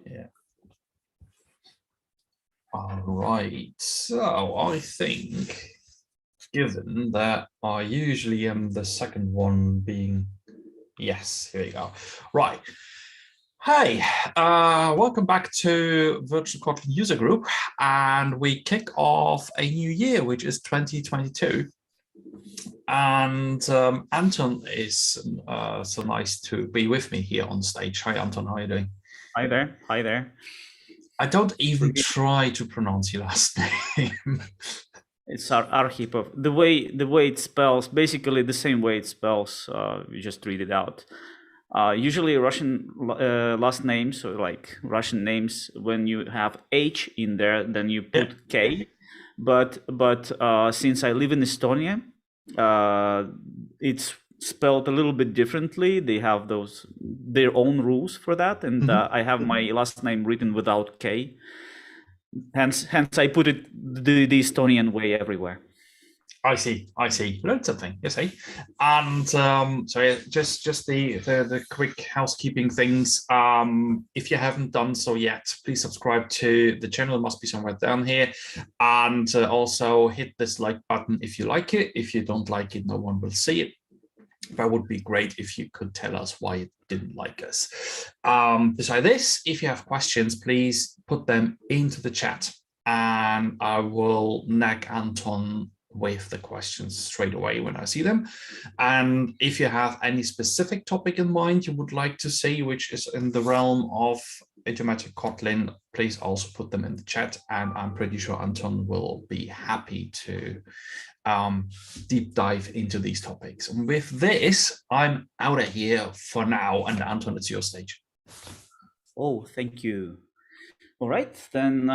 Yeah. All right. So I think, given that I usually am the second one being, yes, here we go. Right. Hey, welcome back to Virtual Kotlin User Group, and we kick off a new year, which is 2022. And Anton is so nice to be with me here on stage. Hi, Anton, how are you doing? Hi there. Hi there. I don't even try to pronounce your last name. It's Arhipov. The way it spells, basically the same way it spells. You just read it out. Usually Russian last names, or like Russian names, when you have H in there, then you put K. But since I live in Estonia, it's spelled a little bit differently. They have their own rules for that, and I have my last name written without K. Hence I put it the Estonian way everywhere. I see. Learned something, you see. And so yeah, just the quick housekeeping things. If you haven't done so yet, please subscribe to the channel. It must be somewhere down here. And also hit this like button if you like it. If you don't like it, no one will see it. That would be great if you could tell us why you didn't like us. Besides this, if you have questions, please put them into the chat, and I will nag Anton with the questions straight away when I see them. And if you have any specific topic in mind you would like to see, which is in the realm of Idiomatic Kotlin, please also put them in the chat, and I'm pretty sure Anton will be happy to deep dive into these topics. And with this, I'm out of here for now, and Anton, it's your stage. Oh, thank you. All right, then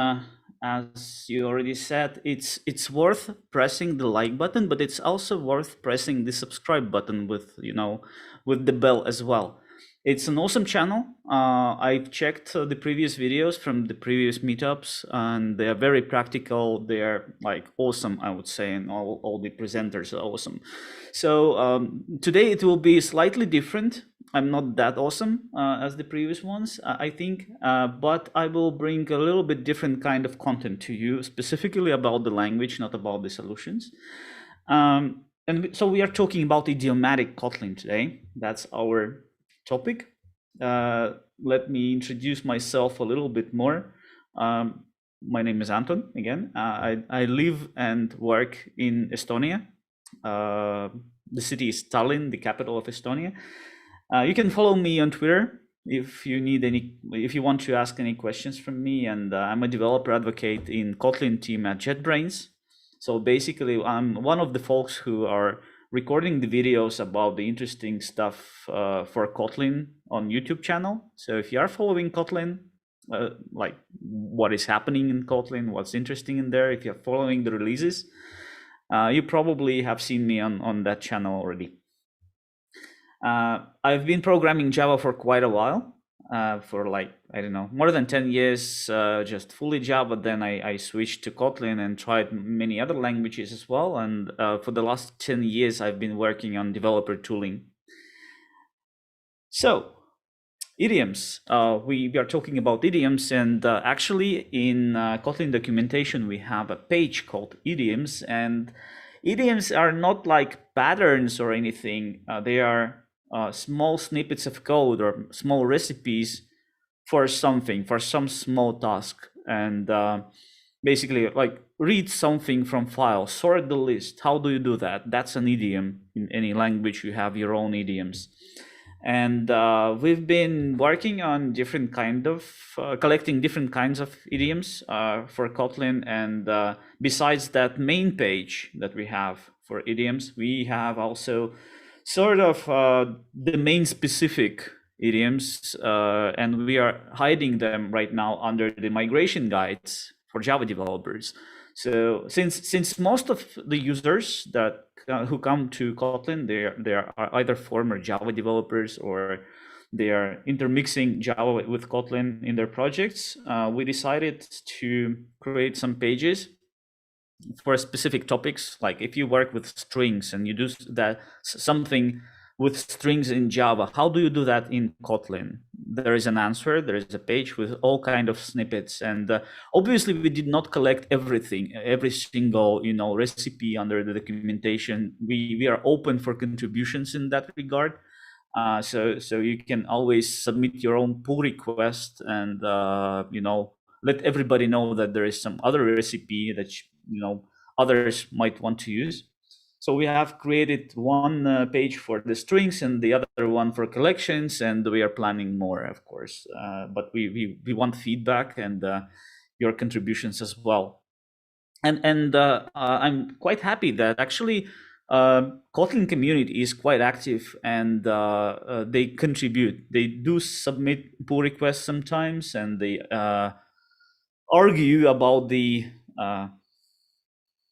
as you already said, it's worth pressing the like button, but it's also worth pressing the subscribe button with the bell as well. It's an awesome channel. I've checked the previous videos from the previous meetups, and they are very practical. They're like awesome, I would say, and all the presenters are awesome. So today it will be slightly different. I'm not that awesome as the previous ones, I think, but I will bring a little bit different kind of content to you, specifically about the language, not about the solutions. And so we are talking about idiomatic Kotlin today. That's our topic. Let me introduce myself a little bit more. My name is Anton, again. I live and work in Estonia. The city is Tallinn, the capital of Estonia. You can follow me on Twitter if you want to ask any questions from me, and I'm a developer advocate in Kotlin team at JetBrains. So basically, I'm one of the folks who are recording the videos about the interesting stuff for Kotlin on YouTube channel. So if you are following Kotlin, like what is happening in Kotlin, what's interesting in there, if you're following the releases, you probably have seen me on that channel already. I've been programming Java for quite a while, for like, I don't know, more than 10 years, just fully Java. Then I switched to Kotlin and tried many other languages as well. And for the last 10 years, I've been working on developer tooling. So idioms, we are talking about idioms, and actually in Kotlin documentation, we have a page called idioms, and idioms are not like patterns or anything. They are small snippets of code or small recipes for something, for some small task. And basically, like, read something from file, sort the list. How do you do that? That's an idiom. In any language, you have your own idioms. And we've been working on different kind of collecting different kinds of idioms for Kotlin. And besides that main page that we have for idioms, we have also sort of domain specific idioms, and we are hiding them right now under the migration guides for Java developers. So since most of the users that who come to Kotlin, they are either former Java developers or they are intermixing Java with Kotlin in their projects, we decided to create some pages for specific topics. Like if you work with strings and you do that something with strings in Java. How do you do that in Kotlin? There is an answer, there is a page with all kind of snippets. And obviously we did not collect everything, every single, recipe under the documentation. We are open for contributions in that regard. So you can always submit your own pull request and, let everybody know that there is some other recipe that, others might want to use. So we have created one page for the strings and the other one for collections, and we are planning more, of course. But we want feedback and your contributions as well. And I'm quite happy that actually Kotlin community is quite active, and they contribute. They do submit pull requests sometimes, and they argue about the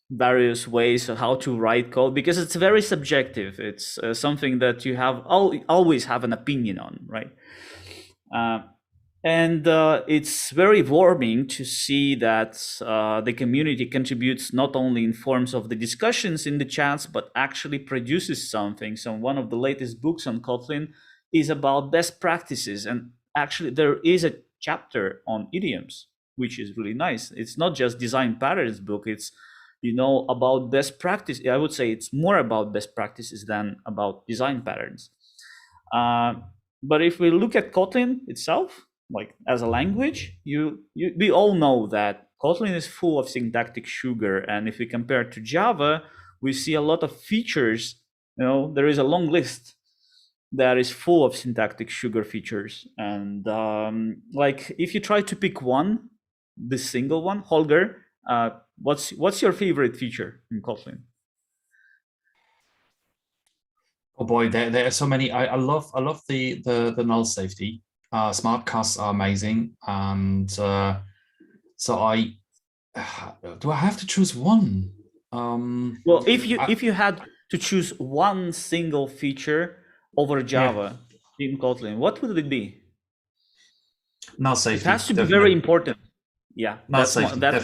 various ways of how to write code, because it's very subjective. It's something that you have always have an opinion on, right? And it's very warming to see that the community contributes not only in forms of the discussions in the chats, but actually produces something. So one of the latest books on Kotlin is about best practices. And actually there is a chapter on idioms, which is really nice. It's not just design patterns book. It's, about best practice. I would say it's more about best practices than about design patterns. But if we look at Kotlin itself, like as a language, we all know that Kotlin is full of syntactic sugar. And if we compare to Java, we see a lot of features. There is a long list that is full of syntactic sugar features. And like if you try to pick one, the single one, Holger, what's your favorite feature in Kotlin? Oh boy, there are so many. I love the null safety. Smart casts are amazing, and so I do I have to choose one? Well, if you had to choose one single feature over Java in Kotlin, what would it be? Null safety. It has to be very important. Yeah, that's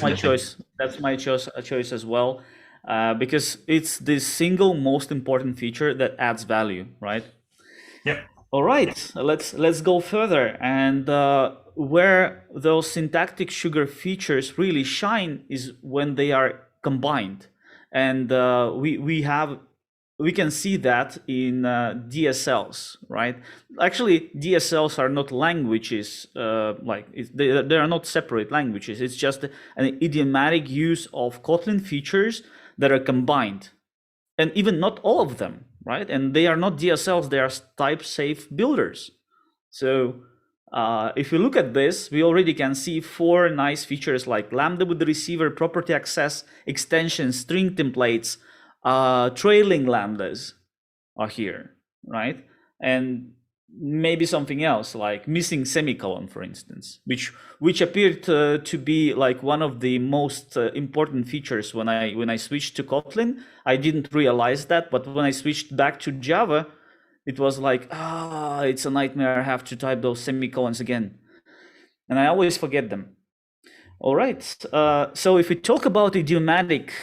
my choice. That's my choice as well, because it's the single most important feature that adds value, right? Yep. All right, let's go further. And where those syntactic sugar features really shine is when they are combined, and we can see that in DSLs, right? Actually, DSLs are not languages, they are not separate languages. It's just an idiomatic use of Kotlin features that are combined, and even not all of them, right? And they are not DSLs, they are type safe builders. So if you look at this, we already can see 4 nice features like Lambda with the receiver, property access, extensions, string templates, trailing lambdas are here, right? And maybe something else like missing semicolon, for instance, which appeared to be like one of the most important features when I switched to Kotlin. I didn't realize that, but when I switched back to Java, it was like, it's a nightmare. I have to type those semicolons again, and I always forget them. All right, so if we talk about idiomatic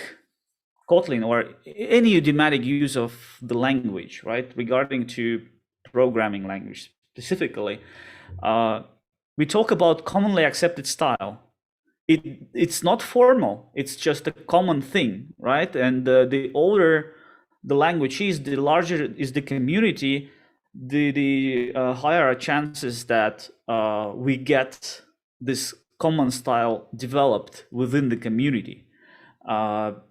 Kotlin or any idiomatic use of the language, right, regarding to programming language specifically, we talk about commonly accepted style. It's not formal, it's just a common thing, right? And the older the language is, the larger is the community, the higher are chances that we get this common style developed within the community.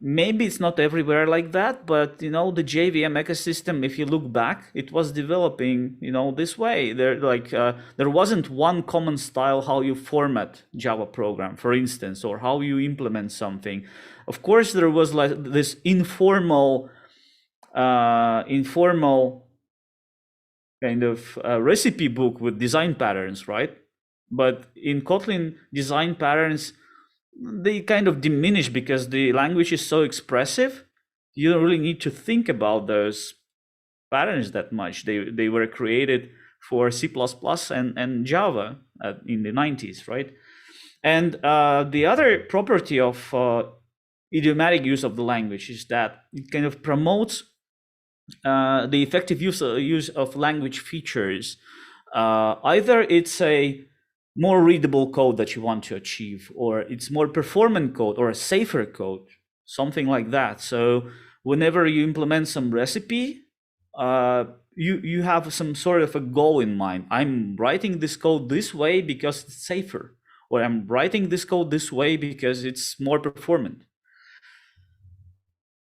Maybe it's not everywhere like that, but the JVM ecosystem, if you look back, it was developing this way. There wasn't one common style how you format Java program, for instance, or how you implement something. Of course, there was like this informal kind of recipe book with design patterns, right? But in Kotlin, design patterns, they kind of diminish because the language is so expressive. You don't really need to think about those patterns that much. They were created for C++ and Java in the 90s, right? And the other property of idiomatic use of the language is that it kind of promotes the effective use of language features. Either it's a more readable code that you want to achieve, or it's more performant code or a safer code, something like that. So whenever you implement some recipe, you have some sort of a goal in mind. I'm writing this code this way because it's safer, or I'm writing this code this way because it's more performant.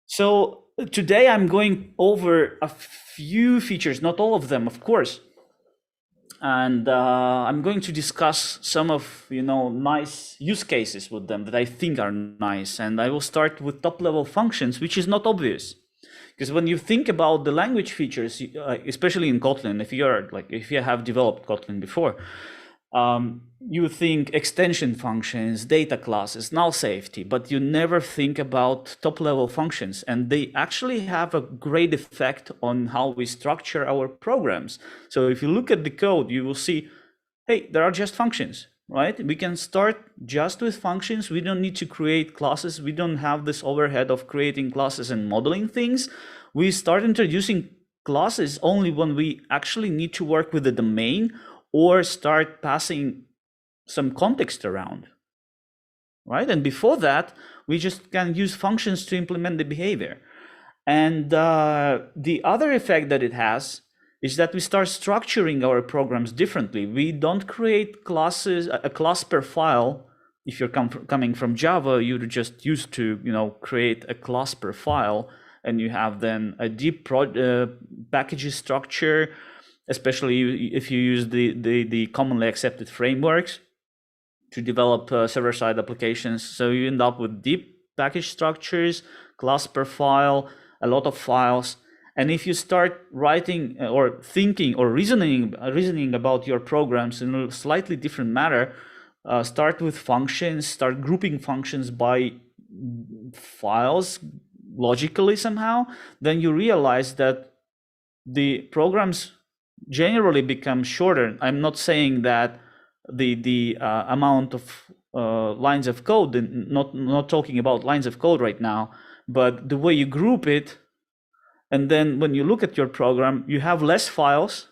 So today I'm going over a few features, not all of them, of course. And I'm going to discuss some of nice use cases with them that I think are nice. And I will start with top-level functions, which is not obvious, because when you think about the language features, especially in Kotlin, if you have developed Kotlin before, you think extension functions, data classes, null safety, but you never think about top-level functions, and they actually have a great effect on how we structure our programs. So if you look at the code, you will see, hey, there are just functions, right? We can start just with functions. We don't need to create classes. We don't have this overhead of creating classes and modeling things. We start introducing classes only when we actually need to work with the domain or start passing some context around, right? And before that, we just can use functions to implement the behavior. And the other effect that it has is that we start structuring our programs differently. We don't create classes, a class per file. If you're coming from Java, you're just used to create a class per file, and you have then a deep packages structure, especially if you use the commonly accepted frameworks to develop server-side applications. So you end up with deep package structures, class per file, a lot of files. And if you start writing or thinking or reasoning about your programs in a slightly different manner, start with functions, start grouping functions by files logically somehow, then you realize that the programs generally become shorter. I'm not saying that the amount of lines of code, not talking about lines of code right now, but the way you group it, and then when you look at your program, you have less files.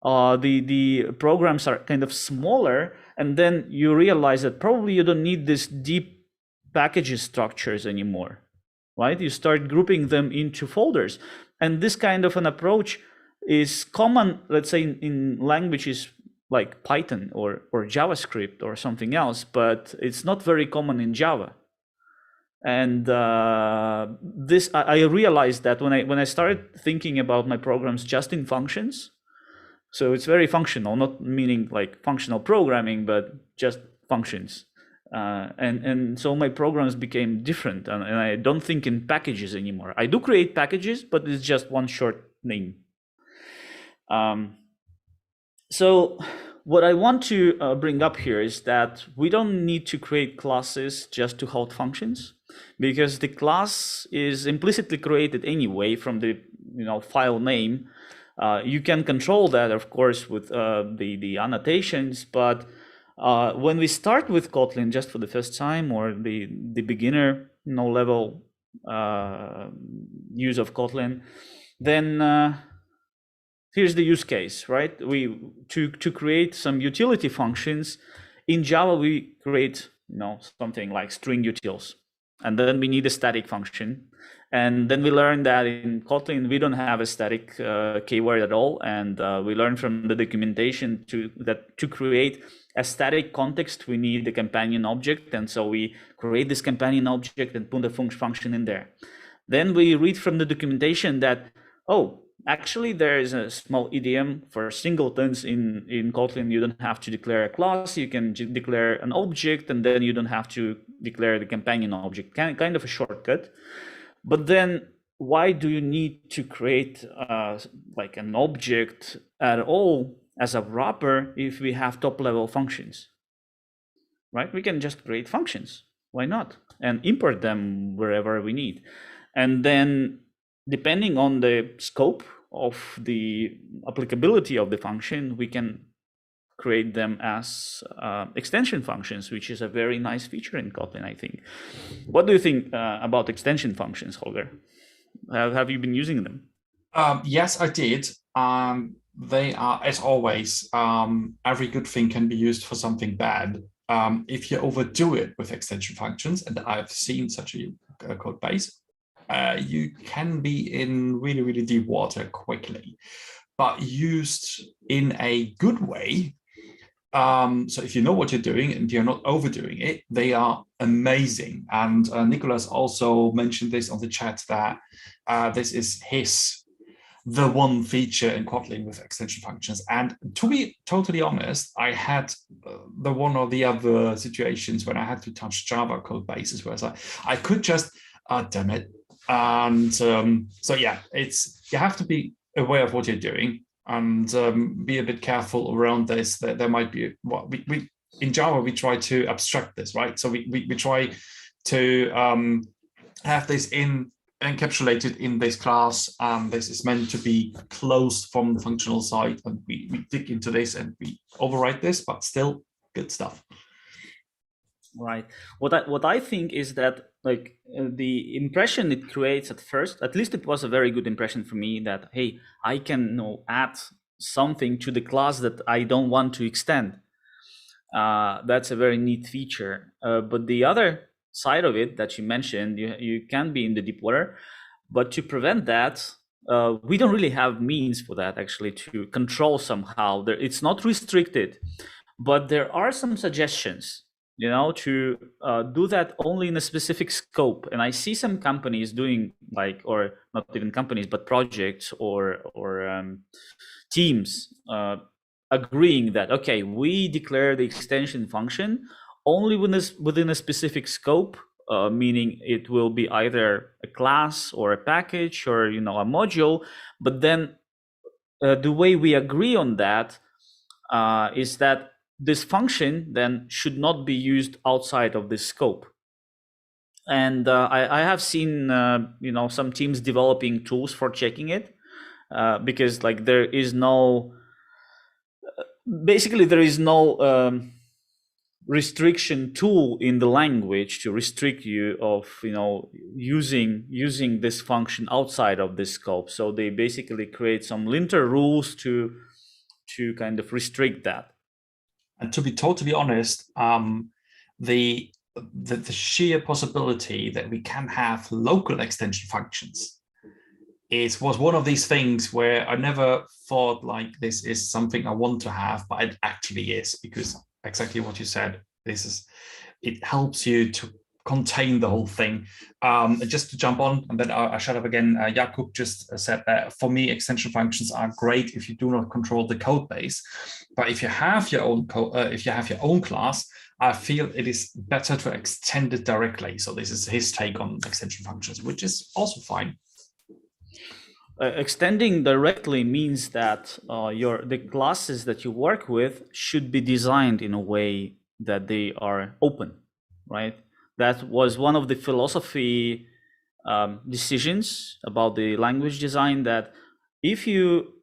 The programs are kind of smaller, and then you realize that probably you don't need this deep packages structures anymore, right? You start grouping them into folders, and this kind of an approach is common, let's say, in languages like Python or JavaScript or something else, but it's not very common in Java. And this I realized that when I started thinking about my programs just in functions, so it's very functional, not meaning like functional programming, but just functions. And so my programs became different, and I don't think in packages anymore. I do create packages, but it's just one short name. So what I want to bring up here is that we don't need to create classes just to hold functions, because the class is implicitly created anyway from the file name. You can control that, of course, with the annotations, but when we start with Kotlin just for the first time, or the beginner level use of Kotlin, then here's the use case, right? To create some utility functions in Java, we create something like string utils, and then we need a static function. And then we learn that in Kotlin we don't have a static keyword at all, and we learn from the documentation to create a static context we need a companion object, and so we create this companion object and put a function in there. Then we read from the documentation that actually, there is a small idiom for singletons in Kotlin. You don't have to declare a class. You can declare an object, and then you don't have to declare the companion object. Kind of a shortcut. But then why do you need to create like an object at all as a wrapper if we have top-level functions, right? We can just create functions. Why not? And import them wherever we need. And then depending on the scope of the applicability of the function, we can create them as extension functions, which is a very nice feature in Kotlin, I think. What do you think about extension functions, Holger? Have you been using them? Yes, I did. They are, as always, every good thing can be used for something bad. If you overdo it with extension functions, and I've seen such a code base, you can be in really, really deep water quickly. But used in a good way, so if you know what you're doing and you're not overdoing it, they are amazing. And Nicholas also mentioned this on the chat that this is the one feature in Kotlin with extension functions. And to be totally honest, I had the one or the other situations when I had to touch Java code bases where I could just, damn it. And so yeah, you have to be aware of what you're doing and be a bit careful around this. That there might be we in Java we try to abstract this, right? So we try to have this encapsulated in this class. This is meant to be closed from the functional side, and we dig into this and we overwrite this, but still good stuff. Right. What I think is that like the impression it creates at first, at least it was a very good impression for me that, hey, I can add something to the class that I don't want to extend. That's a very neat feature. But the other side of it that you mentioned, you can be in the deep water, but to prevent that, we don't really have means for that actually to control somehow. It's not restricted, but there are some suggestions, to do that only in a specific scope. And I see some companies doing or not even companies, but projects or teams agreeing that, okay, we declare the extension function only within a specific scope, meaning it will be either a class or a package or a module. But then the way we agree on that is that this function then should not be used outside of this scope. And I have seen some teams developing tools for checking it, because there is no restriction tool in the language to restrict you of using this function outside of this scope. So they basically create some linter rules to kind of restrict that. And to be totally honest, the sheer possibility that we can have local extension functions was one of these things where I never thought this is something I want to have, but it actually is, because exactly what you said, it helps you to contain the whole thing. Just to jump on, and then I shut up again. Jakub just said that for me, extension functions are great if you do not control the code base, but if you have your own class, I feel it is better to extend it directly. So this is his take on extension functions, which is also fine. Extending directly means that the classes that you work with should be designed in a way that they are open, right? That was one of the philosophy decisions about the language design, that if you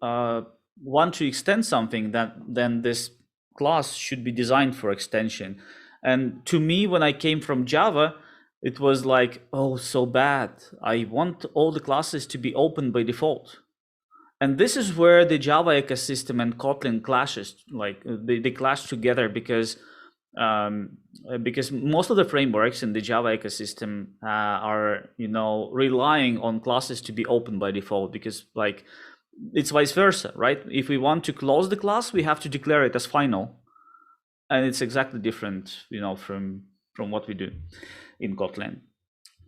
want to extend something, then this class should be designed for extension. And to me, when I came from Java, it was like, oh, so bad. I want all the classes to be open by default. And this is where the Java ecosystem and Kotlin clashes, they clash together, because most of the frameworks in the Java ecosystem are relying on classes to be open by default, because it's vice versa, right? If we want to close the class, we have to declare it as final, and it's exactly different from what we do in Kotlin.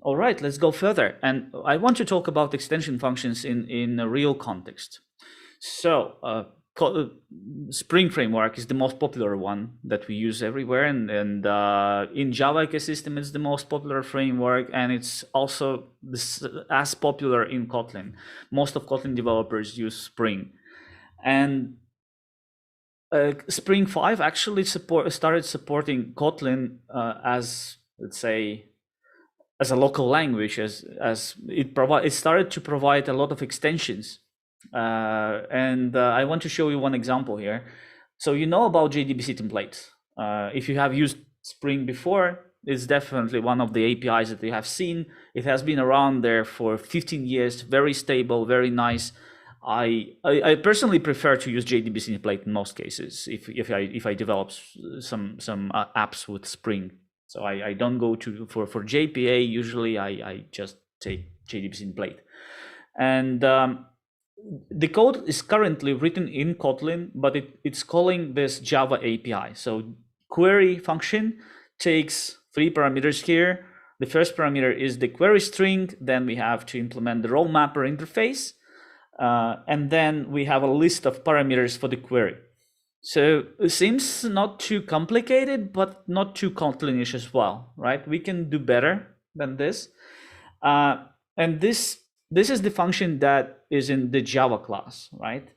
All right, let's go further. And I want to talk about extension functions in a real context. So Spring framework is the most popular one that we use everywhere. And in Java ecosystem, it's the most popular framework. And it's also as popular in Kotlin. Most of Kotlin developers use Spring. And Spring 5 actually started supporting Kotlin as, let's say, as a local language, as it started to provide a lot of extensions. And I want to show you one example here. So about JDBC templates. If you have used Spring before, it's definitely one of the APIs that you have seen. It has been around there for 15 years, very stable, very nice. I personally prefer to use JDBC template in most cases if I develop some apps with Spring. So I don't go for JPA. Usually I just take JDBC template. And the code is currently written in Kotlin, but it's calling this Java API. So query function takes 3 parameters here. The first parameter is the query string. Then we have to implement the role mapper interface. And then we have a list of parameters for the query. So it seems not too complicated, but not too Kotlinish as well, right? We can do better than this. And this is the function that is in the Java class, right?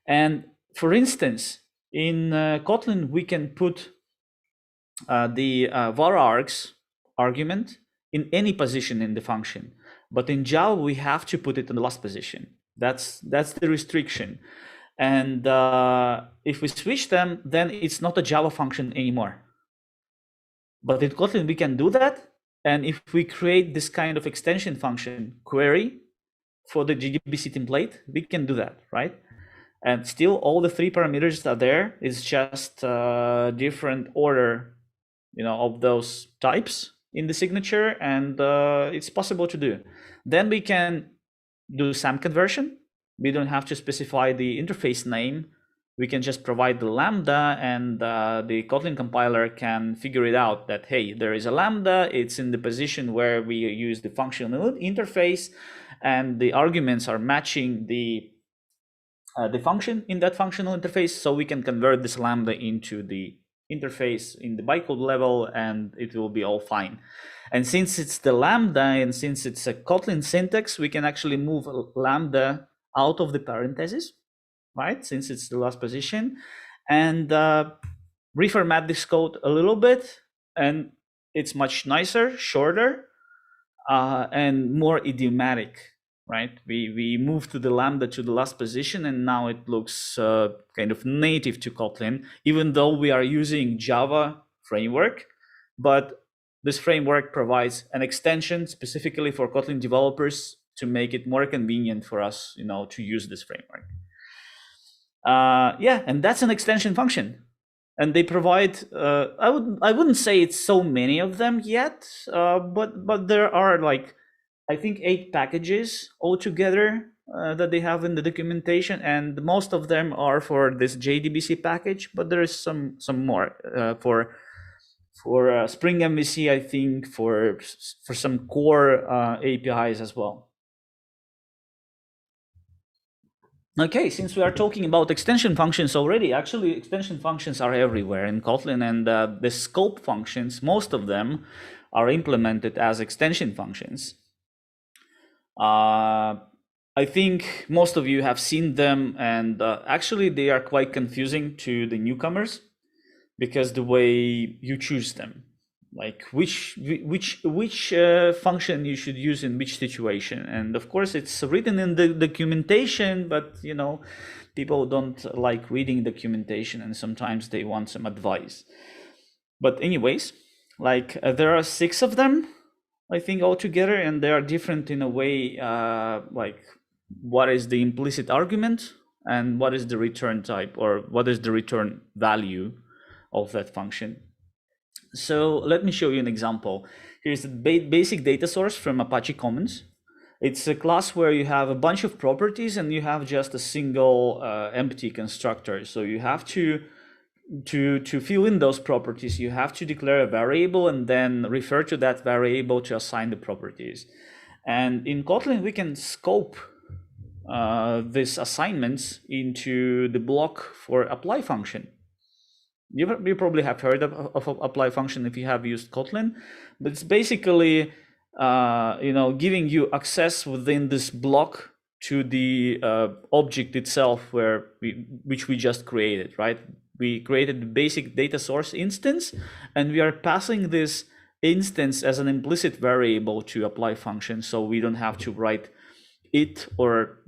And for instance, in Kotlin, we can put the var args argument in any position in the function. But in Java, we have to put it in the last position. That's the restriction. And if we switch them, then it's not a Java function anymore. But in Kotlin, we can do that. And if we create this kind of extension function query for the JDBC template, we can do that, right? And still all the 3 parameters are there. It's just different order, of those types in the signature, and it's possible to do. Then we can do SAM conversion. We don't have to specify the interface name. We can just provide the lambda, and the Kotlin compiler can figure it out that, hey, there is a lambda. It's in the position where we use the functional interface, and the arguments are matching the function in that functional interface. So we can convert this lambda into the interface in the bytecode level, and it will be all fine. And since it's the lambda, and since it's a Kotlin syntax, we can actually move lambda out of the parentheses, right? Since it's the last position, and reformat this code a little bit, and it's much nicer, shorter, and more idiomatic, right? We move to the lambda to the last position, and now it looks kind of native to Kotlin, even though we are using Java framework. But this framework provides an extension specifically for Kotlin developers to make it more convenient for us, to use this framework. Yeah, and that's an extension function. And they provide, I wouldn't say it's so many of them yet, but there are I think 8 packages altogether that they have in the documentation, and most of them are for this JDBC package, but there is some more for Spring MVC, I think, for some core APIs as well. Okay, since we are talking about extension functions already, actually extension functions are everywhere in Kotlin, and the scope functions, most of them are implemented as extension functions. I think most of you have seen them, and actually they are quite confusing to the newcomers because the way you choose them, like which function you should use in which situation. And of course it's written in the documentation, but people don't like reading documentation, and sometimes they want some advice. But anyways, there are 6 of them, I think, altogether, and they are different in a way, like what is the implicit argument and what is the return type, or what is the return value of that function. So let me show you an example. Here's the basic data source from Apache Commons. It's a class where you have a bunch of properties and you have just a single empty constructor. So you have to fill in those properties, you have to declare a variable and then refer to that variable to assign the properties. And in Kotlin, we can scope these assignments into the block for apply function. You probably have heard of apply function if you have used Kotlin, but it's basically giving you access within this block to the object itself which we just created, right? We created the basic data source instance, and we are passing this instance as an implicit variable to apply function, so we don't have to write it or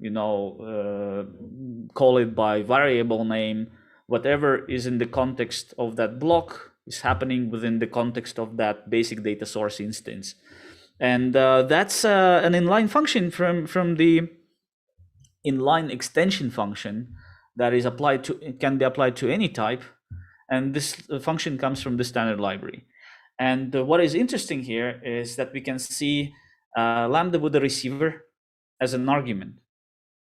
call it by variable name. Whatever is in the context of that block is happening within the context of that basic data source instance. And that's an inline function from the inline extension function that is applied to, it can be applied to any type, and this function comes from the standard library. And what is interesting here is that we can see lambda with the receiver as an argument.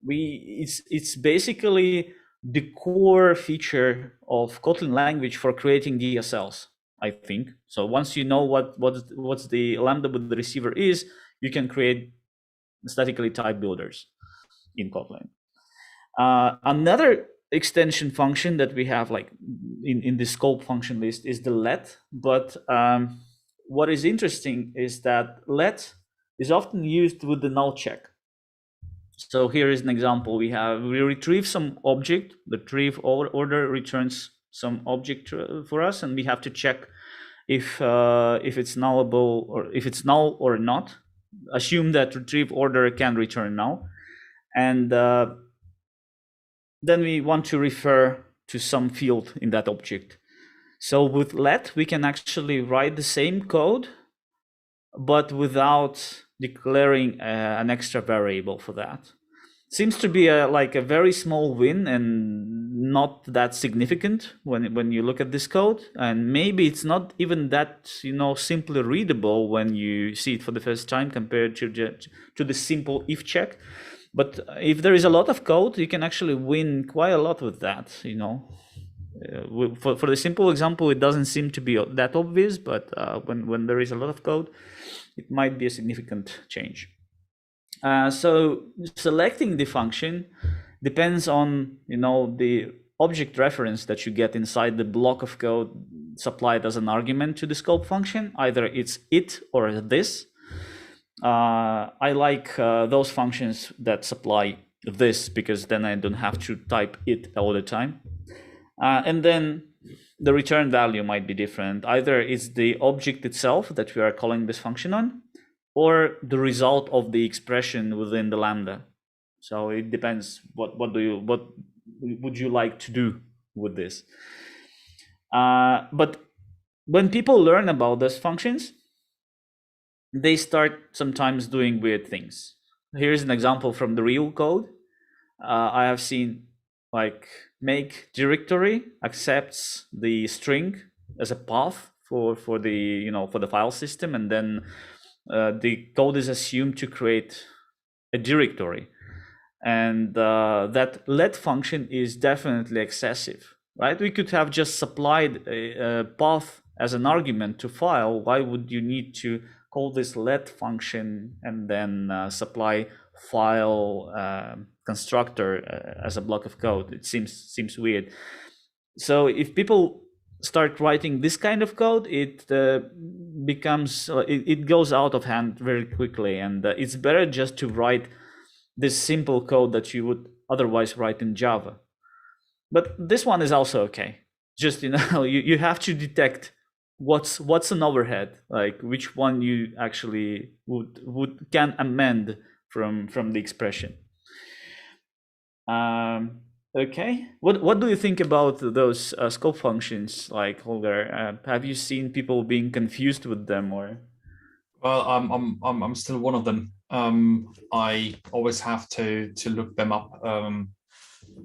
It's basically the core feature of Kotlin language for creating DSLs, I think. So once you know what's the lambda with the receiver is, you can create statically typed builders in Kotlin. Another extension function that we have, like in the scope function list, is the let. But what is interesting is that let is often used with the null check. So here is an example. We retrieve some object, the retrieve order returns some object for us, and we have to check if it's nullable, or if it's null or not. Assume that retrieve order can return null, and then we want to refer to some field in that object. So with let, we can actually write the same code, but without declaring an extra variable for that. Seems to be like a very small win and not that significant when you look at this code. And maybe it's not even that simply readable when you see it for the first time compared to the simple if check. But if there is a lot of code, you can actually win quite a lot with that. For the simple example, it doesn't seem to be that obvious, but when there is a lot of code, it might be a significant change. So selecting the function depends on the object reference that you get inside the block of code supplied as an argument to the scope function. Either it's it or this. I like those functions that supply this, because then I don't have to type it all the time. And then the return value might be different. Either it's the object itself that we are calling this function on, or the result of the expression within the lambda. So it depends what would you like to do with this. But when people learn about those functions, they start sometimes doing weird things. Here's an example from the real code. I have seen like make directory accepts the string as a path for the file system, and then the code is assumed to create a directory, and that let function is definitely excessive, right? We could have just supplied a path as an argument to file. Why would you need to call this let function and then supply file constructor as a block of code? It seems weird. So if people start writing this kind of code, it goes out of hand very quickly, and it's better just to write this simple code that you would otherwise write in Java. But this one is also okay. Just you have to detect what's an overhead, like which one you actually can amend from the expression. Okay, what do you think about those scope functions, like Holger? Have you seen people being confused with them, or? Well, I'm still one of them. I always have to look them up.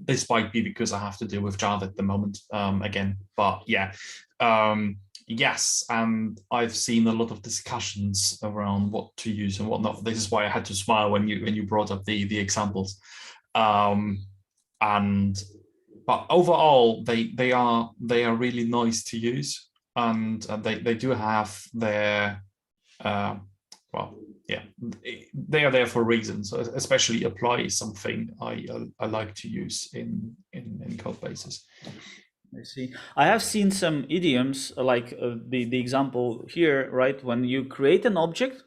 This might be because I have to deal with Java at the moment again, but yeah. Yes, and I've seen a lot of discussions around what to use and what not. This is why I had to smile when you brought up the examples. But overall, they are really nice to use, and they do have their they are there for reasons. Especially apply is something I like to use in code bases. I see. I have seen some idioms like the example here, right? When you create an object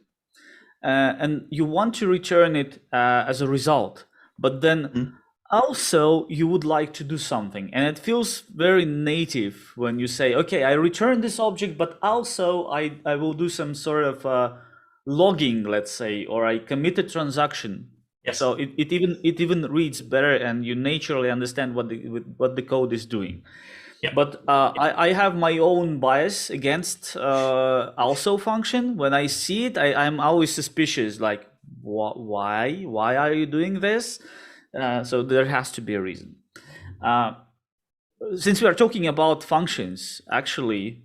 and you want to return it as a result, but then also you would like to do something, and it feels very native when you say, okay, I return this object, but also I will do some sort of logging, let's say, or I commit a transaction. Yes. So it even reads better, and you naturally understand what the code is doing. Yeah. But I have my own bias against also function. When I see it, I'm always suspicious, like why are you doing this? So there has to be a reason. Since we are talking about functions, actually,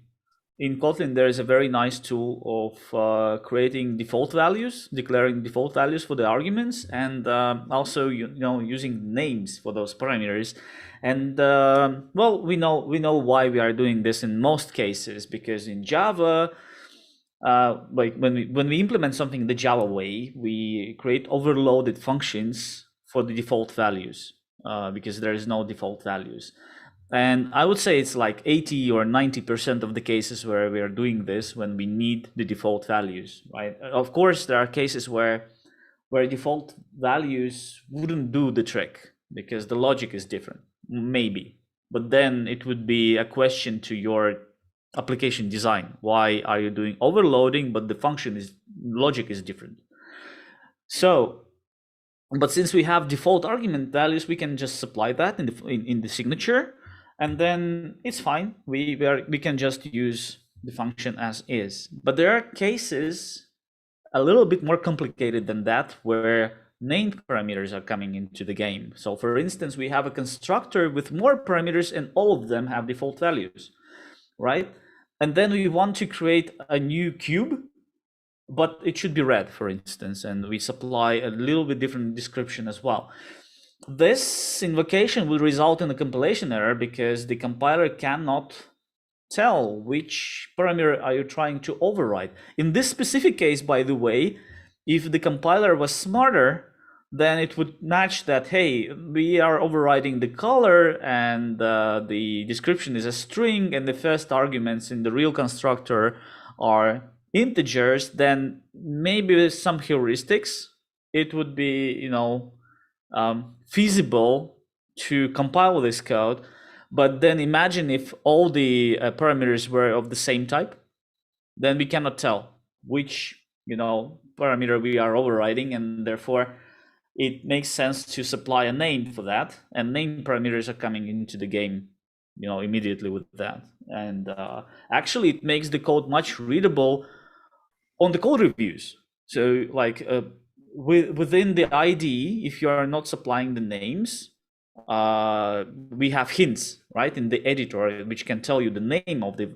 in Kotlin, there is a very nice tool of creating default values, declaring default values for the arguments, and also using names for those parameters. And well, we know why we are doing this in most cases, because in Java, like when we implement something the Java way, we create overloaded functions for the default values because there is no default values. And I would say it's like 80 or 90% of the cases where we are doing this when we need the default values, right? Of course, there are cases where default values wouldn't do the trick because the logic is different, maybe. But then it would be a question to your application design. Why are you doing overloading, but the logic is different? So, but since we have default argument values, we can just supply that in the signature, and then it's fine. We can just use the function as is. But there are cases a little bit more complicated than that, where named parameters are coming into the game. So for instance, we have a constructor with more parameters and all of them have default values, right? And then we want to create a new cube, but it should be red, for instance, and we supply a little bit different description as well. This invocation will result in a compilation error because the compiler cannot tell which parameter are you trying to override. In this specific case, by the way, if the compiler was smarter, then it would match that, hey, we are overriding the color and the description is a string and the first arguments in the real constructor are integers. Then maybe with some heuristics, it would be, feasible to compile this code. But then imagine if all the parameters were of the same type, then we cannot tell which parameter we are overriding, and therefore it makes sense to supply a name for that, and name parameters are coming into the game immediately with that. And actually it makes the code much readable on the code reviews. So like within the IDE, if you are not supplying the names, we have hints, right, in the editor, which can tell you the name of the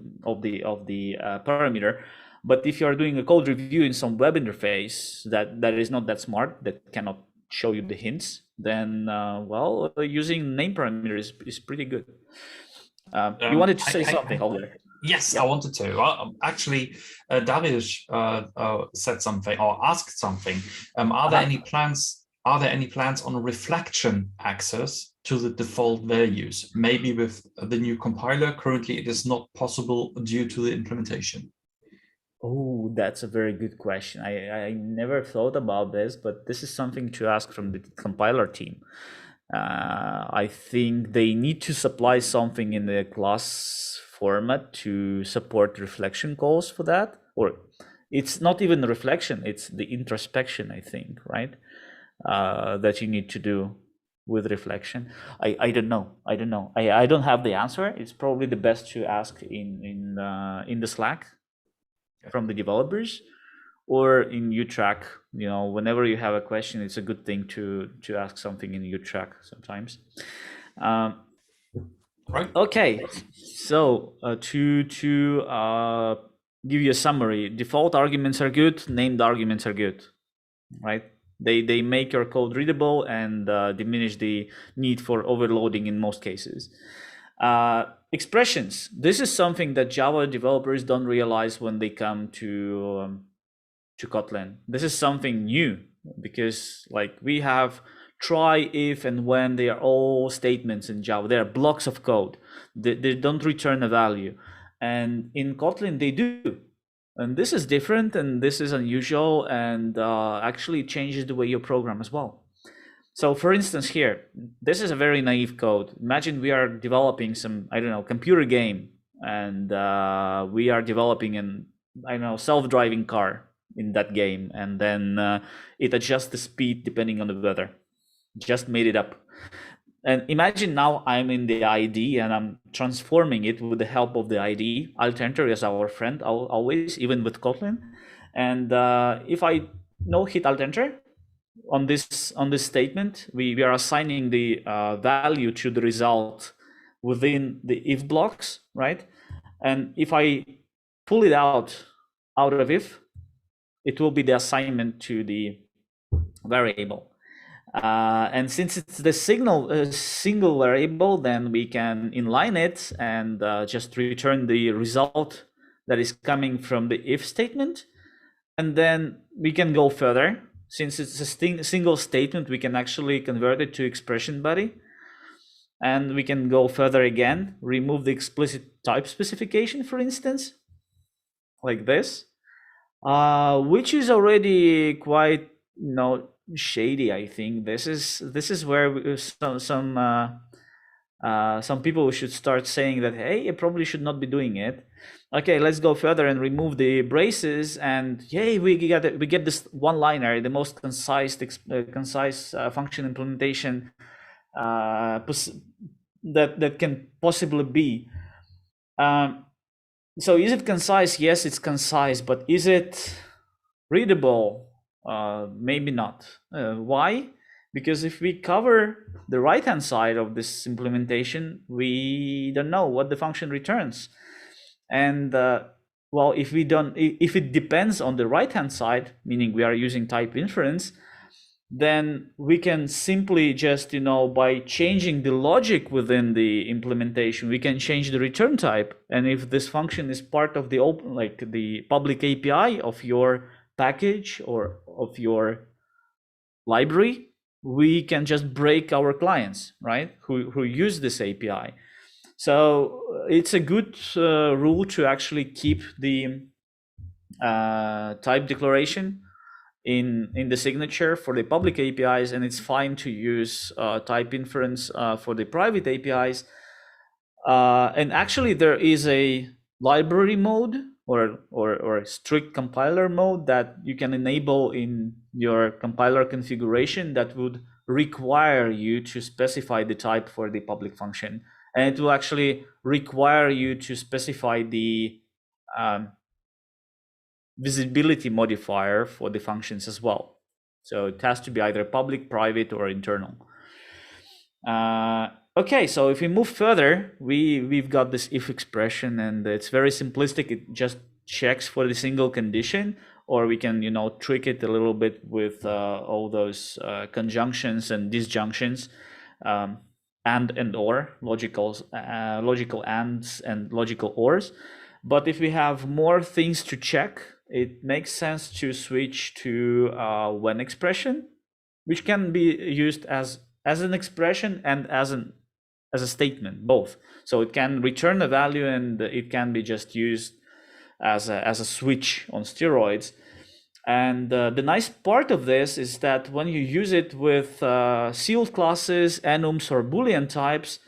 parameter. But if you are doing a code review in some web interface that is not that smart, that cannot show you the hints, then well, using name parameters is pretty good. You wanted to say something, Holger? Yes, yeah. I wanted to. Actually, Darius said something or asked something. Are there any plans? Are there any plans on reflection access to the default values? Maybe with the new compiler, currently it is not possible due to the implementation. Oh, that's a very good question. I never thought about this, but this is something to ask from the compiler team. I think they need to supply something in the class format to support reflection calls for that. Or it's not even the reflection, it's the introspection, I think, right? That you need to do with reflection. I don't know. I don't have the answer. It's probably the best to ask in the Slack from the developers, or in UTrack. Whenever you have a question, it's a good thing to ask something in UTrack sometimes. Right. Okay, so to give you a summary, default arguments are good, named arguments are good, right? They make your code readable and diminish the need for overloading in most cases. Expressions. This is something that Java developers don't realize when they come to Kotlin. This is something new because like we have try, if, and when. They are all statements in Java. They are blocks of code. They don't return a value. And in Kotlin, they do. And this is different, and this is unusual, and actually changes the way you program as well. So for instance, here, this is a very naive code. Imagine we are developing some, computer game, and we are developing an, self-driving car in that game, and then it adjusts the speed depending on the weather. Just made it up. And imagine now I'm in the IDE and I'm transforming it with the help of the IDE. Alternator is our friend always, even with Kotlin. And if I hit Alternator, on this statement, we are assigning the value to the result within the if blocks, right? And if I pull it out of if, it will be the assignment to the variable. And since it's the single variable, then we can inline it and just return the result that is coming from the if statement. And then we can go further. Since it's a single statement, we can actually convert it to expression body. And we can go further again, remove the explicit type specification, for instance, like this, which is already quite, shady. I think this is where some people should start saying that, hey, you probably should not be doing it. Okay, let's go further and remove the braces, and yay, we get this one-liner, the most concise function implementation that can possibly be. So is it concise? Yes, it's concise, but is it readable? Maybe not. Why? Because if we cover the right-hand side of this implementation, we don't know what the function returns. And well, if it depends on the right-hand side, meaning we are using type inference, then we can simply just, by changing the logic within the implementation, we can change the return type. And if this function is part of the open, like the public API of your package or of your library, we can just break our clients, right, who use this API. So it's a good rule to actually keep the type declaration in the signature for the public APIs, and it's fine to use type inference for the private APIs. And actually, there is a library mode or strict compiler mode that you can enable in your compiler configuration that would require you to specify the type for the public function. And it will actually require you to specify the visibility modifier for the functions as well. So it has to be either public, private, or internal. Okay, so if we move further, we've got this if expression, and it's very simplistic. It just checks for the single condition, or we can, trick it a little bit with all those conjunctions and disjunctions, and or logical ands and logical ors. But if we have more things to check, it makes sense to switch to when expression, which can be used as an expression and as a statement, both. So it can return a value, and it can be just used as a switch on steroids. And the nice part of this is that when you use it with sealed classes, enums, or Boolean types,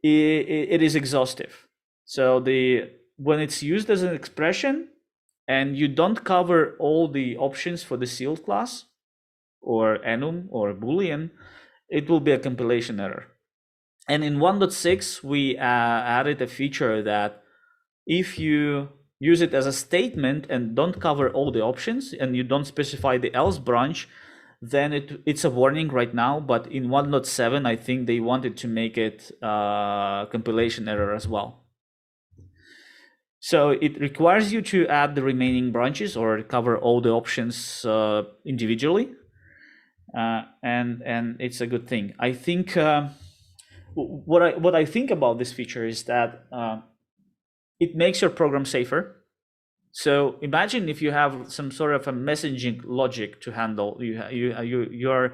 it is exhaustive. So when it's used as an expression and you don't cover all the options for the sealed class or enum or Boolean, it will be a compilation error. And in 1.6, we added a feature that if you use it as a statement and don't cover all the options and you don't specify the else branch, then it's a warning right now. But in 1.7, I think they wanted to make it compilation error as well. So it requires you to add the remaining branches or cover all the options individually, and it's a good thing. I think what I think about this feature is that it makes your program safer. So imagine if you have some sort of a messaging logic to handle. You're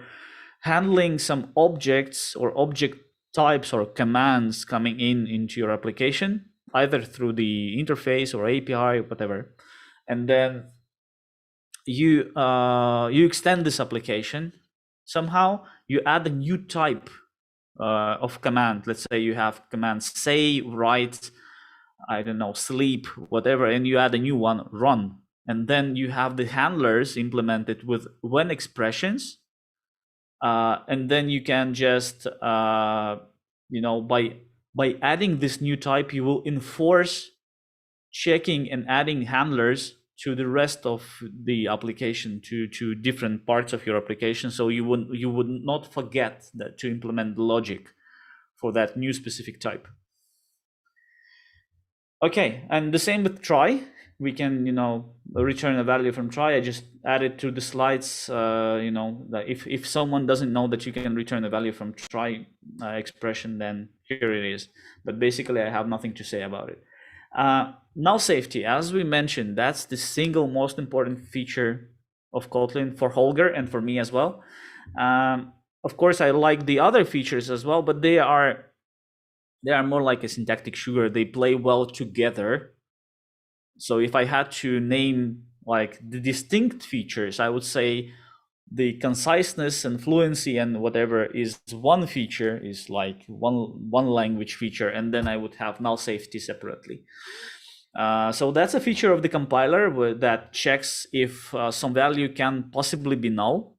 handling some objects or object types or commands coming into your application, either through the interface or API or whatever, and then you extend this application somehow. You add a new type of command. Let's say you have commands say, write, I don't know, sleep, whatever, and you add a new one, run, and then you have the handlers implemented with when expressions, and then you can just by adding this new type, you will enforce checking and adding handlers to the rest of the application, to different parts of your application, so you would not forget that to implement the logic for that new specific type. Okay, and the same with try. We can, return a value from try. I just added to the slides, that if someone doesn't know that you can return a value from try expression, then here it is. But basically, I have nothing to say about it. Null safety, as we mentioned, that's the single most important feature of Kotlin for Holger and for me as well. Of course, I like the other features as well, but they are more like a syntactic sugar. They play well together. So if I had to name like the distinct features, I would say the conciseness and fluency and whatever is one feature, is like one language feature, and then I would have null safety separately. So that's a feature of the compiler that checks if some value can possibly be null.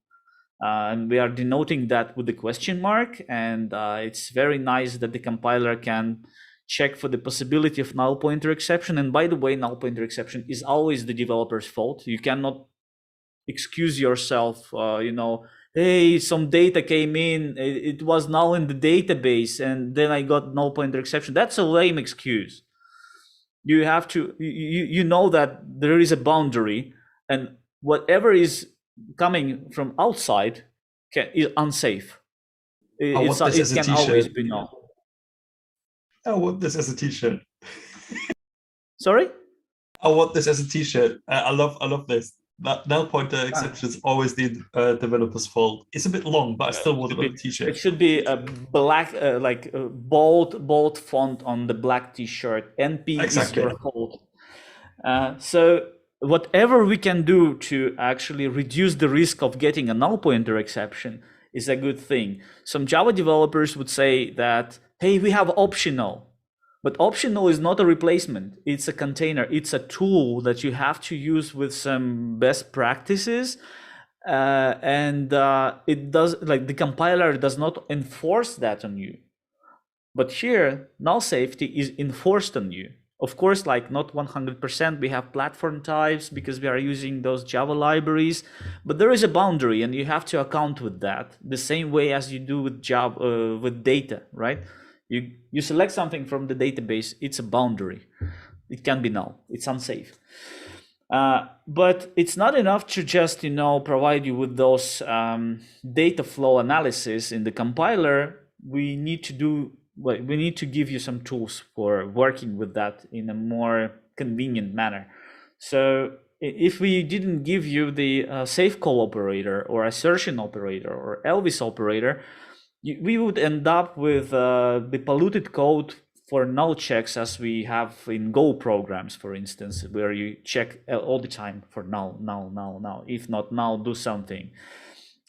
And we are denoting that with the question mark. And it's very nice that the compiler can check for the possibility of null pointer exception. And by the way, null pointer exception is always the developer's fault. You cannot excuse yourself, hey, some data came in, it was null in the database, and then I got null pointer exception. That's a lame excuse. You have to, you know that there is a boundary, and whatever is coming from outside is unsafe. It can always be null. I want this as a t-shirt. Sorry? I want this as a t-shirt. I love this. That null pointer exception is always the developer's fault. It's a bit long, but I still want it on a t-shirt. It should be a black, like a bold font on the black t-shirt. NP exactly. Is your fault. So whatever we can do to actually reduce the risk of getting a null pointer exception is a good thing. Some Java developers would say that, hey, we have optional. But optional is not a replacement. It's a container. It's a tool that you have to use with some best practices. It does, like, the compiler does not enforce that on you. But here, null safety is enforced on you. Of course, like not 100%, we have platform types because we are using those Java libraries, but there is a boundary and you have to account with that the same way as you do with Java, with data, right? You select something from the database, it's a boundary. It can be null, it's unsafe. But it's not enough to just, provide you with those data flow analysis in the compiler. We need to give you some tools for working with that in a more convenient manner. So if we didn't give you the safe call operator or assertion operator or Elvis operator, we would end up with the polluted code for null checks as we have in Go programs, for instance, where you check all the time for null. If not null, do something.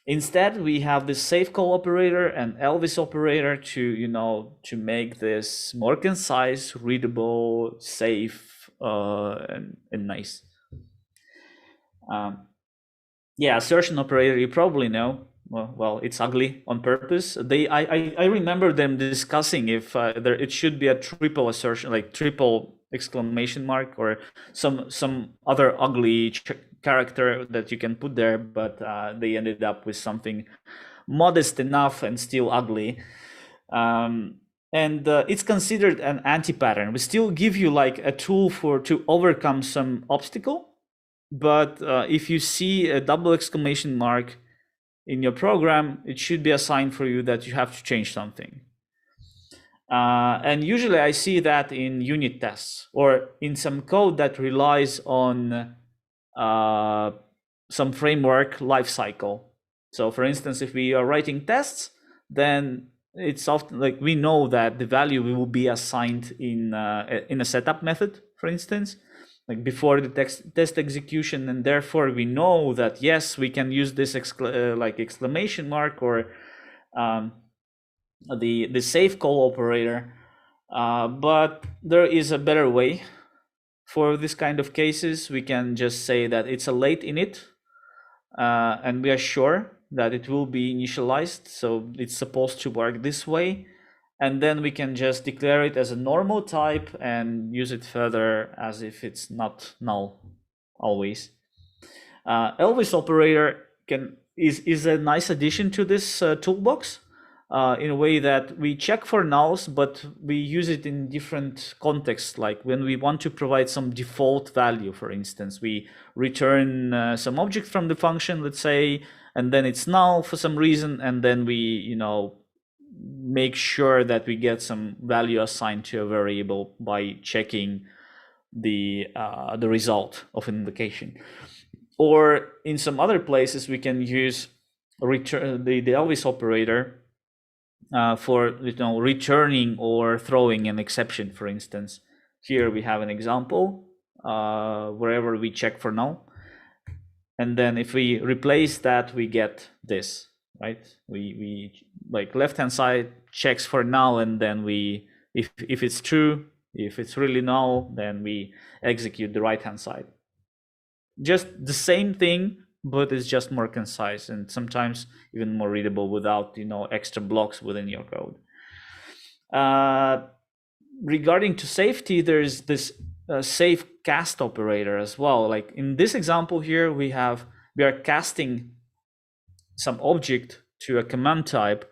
Instead, we have this safe call operator and Elvis operator to make this more concise, readable, safe, and nice. Assertion operator, you probably know. Well, it's ugly on purpose. I remember them discussing if it should be a triple assertion, like triple exclamation mark, or some other ugly character that you can put there, but they ended up with something modest enough and still ugly. It's considered an anti-pattern. We still give you like a tool to overcome some obstacle, but if you see a double exclamation mark in your program, it should be a sign for you that you have to change something. And usually I see that in unit tests or in some code that relies on some framework lifecycle. So for instance, if we are writing tests, then it's often like we know that the value will be assigned in a setup method, for instance, like before the test execution, and therefore we know that yes, we can use this exclamation mark or the safe call operator, but there is a better way for this kind of cases. We can just say that it's a late init, and we are sure that it will be initialized, so it's supposed to work this way. And then we can just declare it as a normal type and use it further as if it's not null. always. Elvis operator is a nice addition to this toolbox in a way that we check for nulls, but we use it in different contexts. Like when we want to provide some default value, for instance, we return some object from the function, let's say, and then it's null for some reason, and then we, make sure that we get some value assigned to a variable by checking the result of an invocation. Or in some other places, we can use return the Elvis operator for returning or throwing an exception. For instance, here we have an example wherever we check for null, and then if we replace that, we get this, right? We like left hand side checks for null, and then we if it's true, if it's really null, then we execute the right hand side. Just the same thing, but it's just more concise and sometimes even more readable without extra blocks within your code. Regarding to safety, there's this SafeCast operator as well. Like in this example here, we are casting some object to a command type,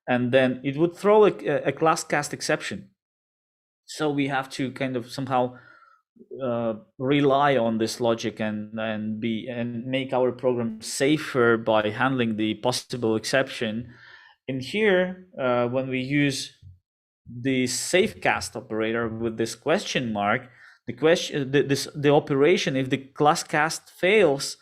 and then it would throw a class cast exception. So we have to kind of somehow rely on this logic and make our program safer by handling the possible exception. In here, when we use the SafeCast operator with this question mark, the operation, if the class cast fails,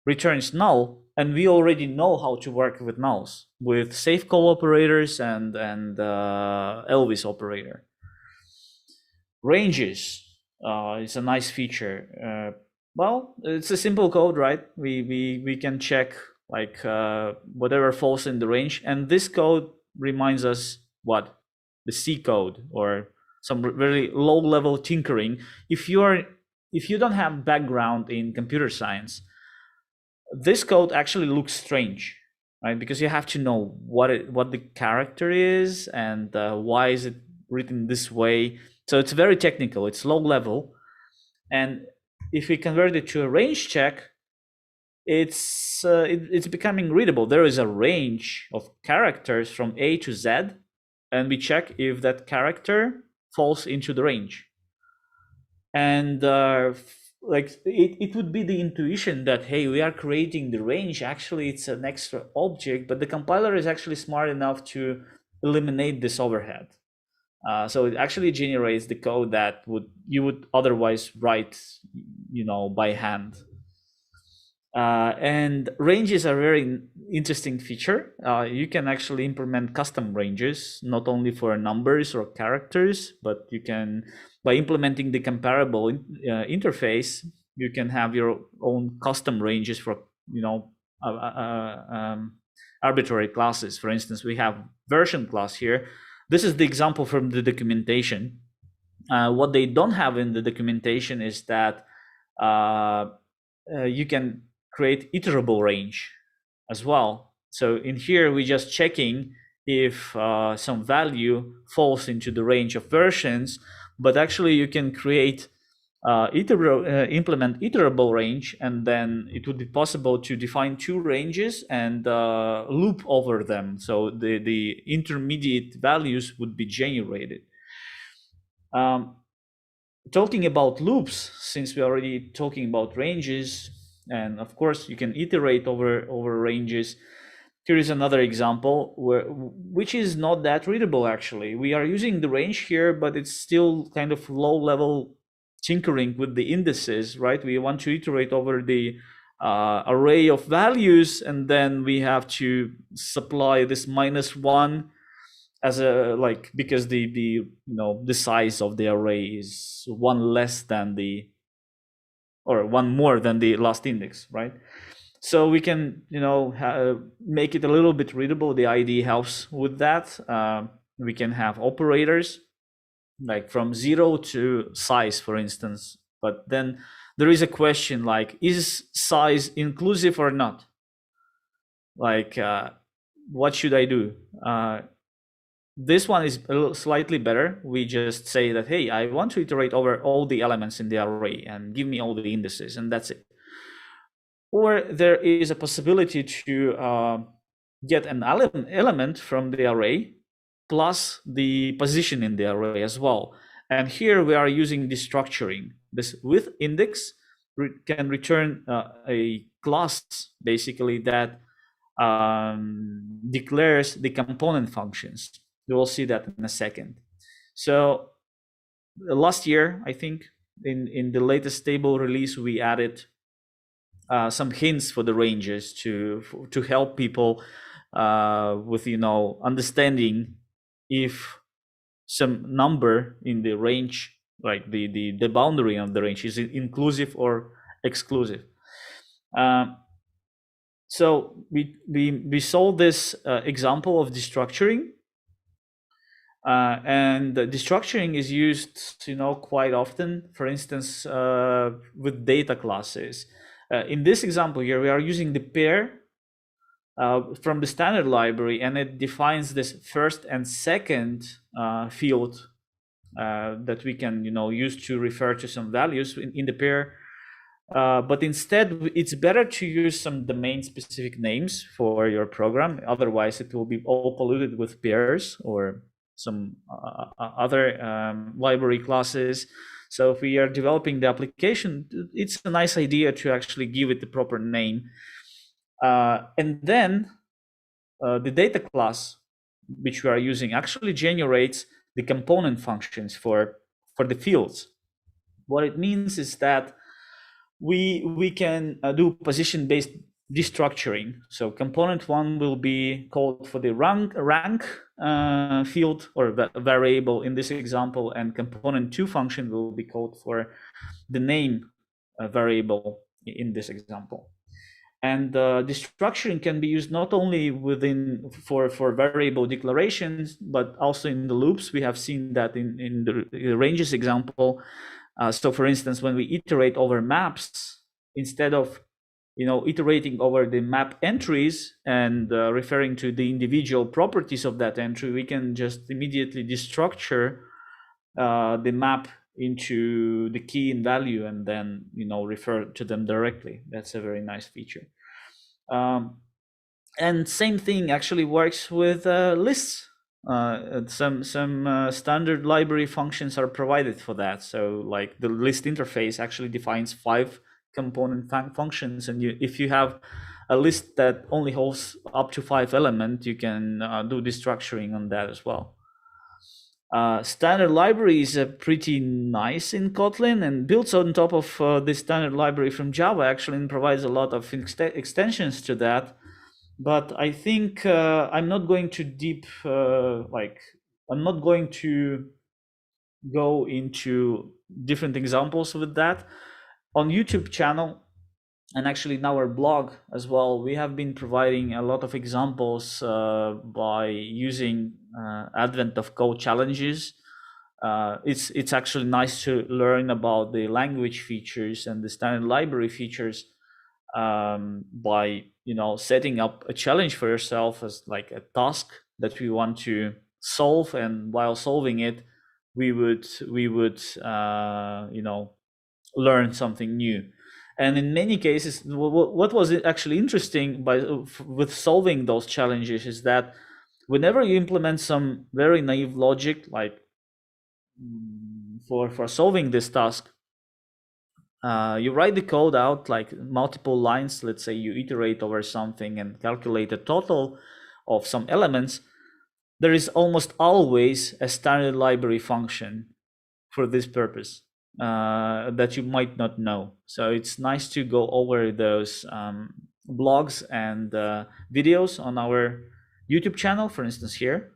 returns null, and we already know how to work with nulls with safe call operators and Elvis operator. Ranges is a nice feature. Well, it's a simple code, right? We can check like whatever falls in the range, and this code reminds us what the C code or some very low level tinkering. If you don't have background in computer science, this code actually looks strange, right? Because you have to know what the character is and why is it written this way. So it's very technical, it's low level. And if we convert it to a range check, it's becoming readable. There is a range of characters from A to Z, and we check if that character falls into the range. And like it would be the intuition that, hey, we are creating the range. Actually, it's an extra object, but the compiler is actually smart enough to eliminate this overhead. So it actually generates the code that you would otherwise write, by hand. And ranges are a very interesting feature. You can actually implement custom ranges, not only for numbers or characters, but you can, by implementing the comparable interface, you can have your own custom ranges for, arbitrary classes. For instance, we have version class here. This is the example from the documentation. What they don't have in the documentation is that you can create iterable range as well. So in here, we're just checking if some value falls into the range of versions, but actually you can create implement iterable range, and then it would be possible to define two ranges and loop over them. So the intermediate values would be generated. Talking about loops, since we're already talking about ranges, and of course you can iterate over ranges. Here is another example which is not that readable actually. We are using the range here, but it's still kind of low level tinkering with the indices, right? We want to iterate over the array of values, and then we have to supply this -1 as a because the size of the array is one less than one more than the last index, right? So we can make it a little bit readable. The IDE helps with that. We can have operators like from 0 to size, for instance, but then there is a question like, is size inclusive or not? Like what should I do? This one is a little slightly better. We just say that, hey, I want to iterate over all the elements in the array and give me all the indices, and that's it. Or there is a possibility to get an element from the array plus the position in the array as well. And here we are using destructuring. This with index can return a class basically that declares the component functions. We will see that in a second. So last year, I think in the latest stable release, we added some hints for the ranges to help people with understanding if some number in the range, like the boundary of the range, is inclusive or exclusive. So we solved this example of destructuring, and the destructuring is used quite often. For instance, with data classes. In this example here, we are using the pair from the standard library, and it defines this first and second field that we can use to refer to some values in the pair. But instead, it's better to use some domain-specific names for your program. Otherwise, it will be all polluted with pairs or some other library classes. So if we are developing the application, it's a nice idea to actually give it the proper name. And then the data class, which we are using, actually generates the component functions for the fields. What it means is that we can do position-based destructuring. So component one will be called for the rank field or variable in this example, and component two function will be called for the name variable in this example. And destructuring can be used not only for variable declarations, but also in the loops. We have seen that in the ranges example. So for instance, when we iterate over maps, instead of iterating over the map entries and referring to the individual properties of that entry, we can just immediately destructure the map into the key and value, and then refer to them directly. That's a very nice feature. And same thing actually works with lists. Some standard library functions are provided for that. So like the list interface actually defines 5 component functions, and if you have a list that only holds up to 5 elements, you can do destructuring on that as well. Standard library is pretty nice in Kotlin and builds on top of the standard library from Java actually, and provides a lot of extensions to that. But I think I'm not going to I'm not going to go into different examples with that. On YouTube channel, and actually in our blog as well, we have been providing a lot of examples by using advent of code challenges. It's actually nice to learn about the language features and the standard library features by setting up a challenge for yourself as like a task that we want to solve, and while solving it, we would learn something new. And in many cases, what was actually interesting with solving those challenges is that whenever you implement some very naive logic, like for solving this task, you write the code out like multiple lines. Let's say you iterate over something and calculate a total of some elements. There is almost always a standard library function for this purpose that you might not know. So it's nice to go over those blogs and videos on our YouTube channel, for instance here,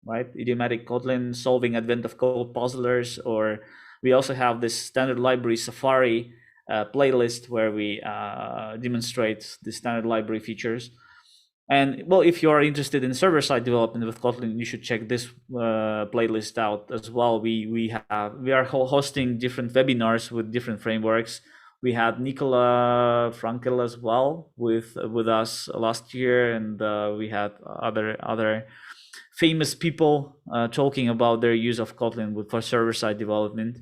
right? Idiomatic Kotlin, solving advent of code puzzlers, or we also have this standard library Safari playlist where we demonstrate the standard library features. And well, if you are interested in server-side development with Kotlin, you should check this playlist out as well. We are hosting different webinars with different frameworks. We had Nicola Frankel as well with us last year, and we had other famous people talking about their use of Kotlin for server-side development.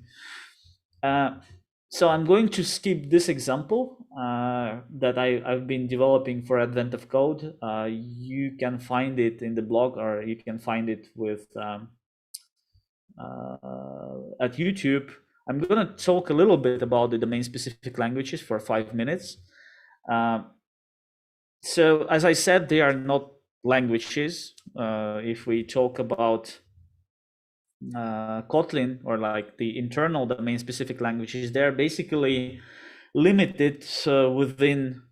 So I'm going to skip this example that I've been developing for Advent of Code. You can find it in the blog, or you can find it with at YouTube. I'm going to talk a little bit about the domain-specific languages for 5 minutes. So as I said, they are not languages. If we talk about Kotlin, or like the internal domain-specific languages, they're basically limited within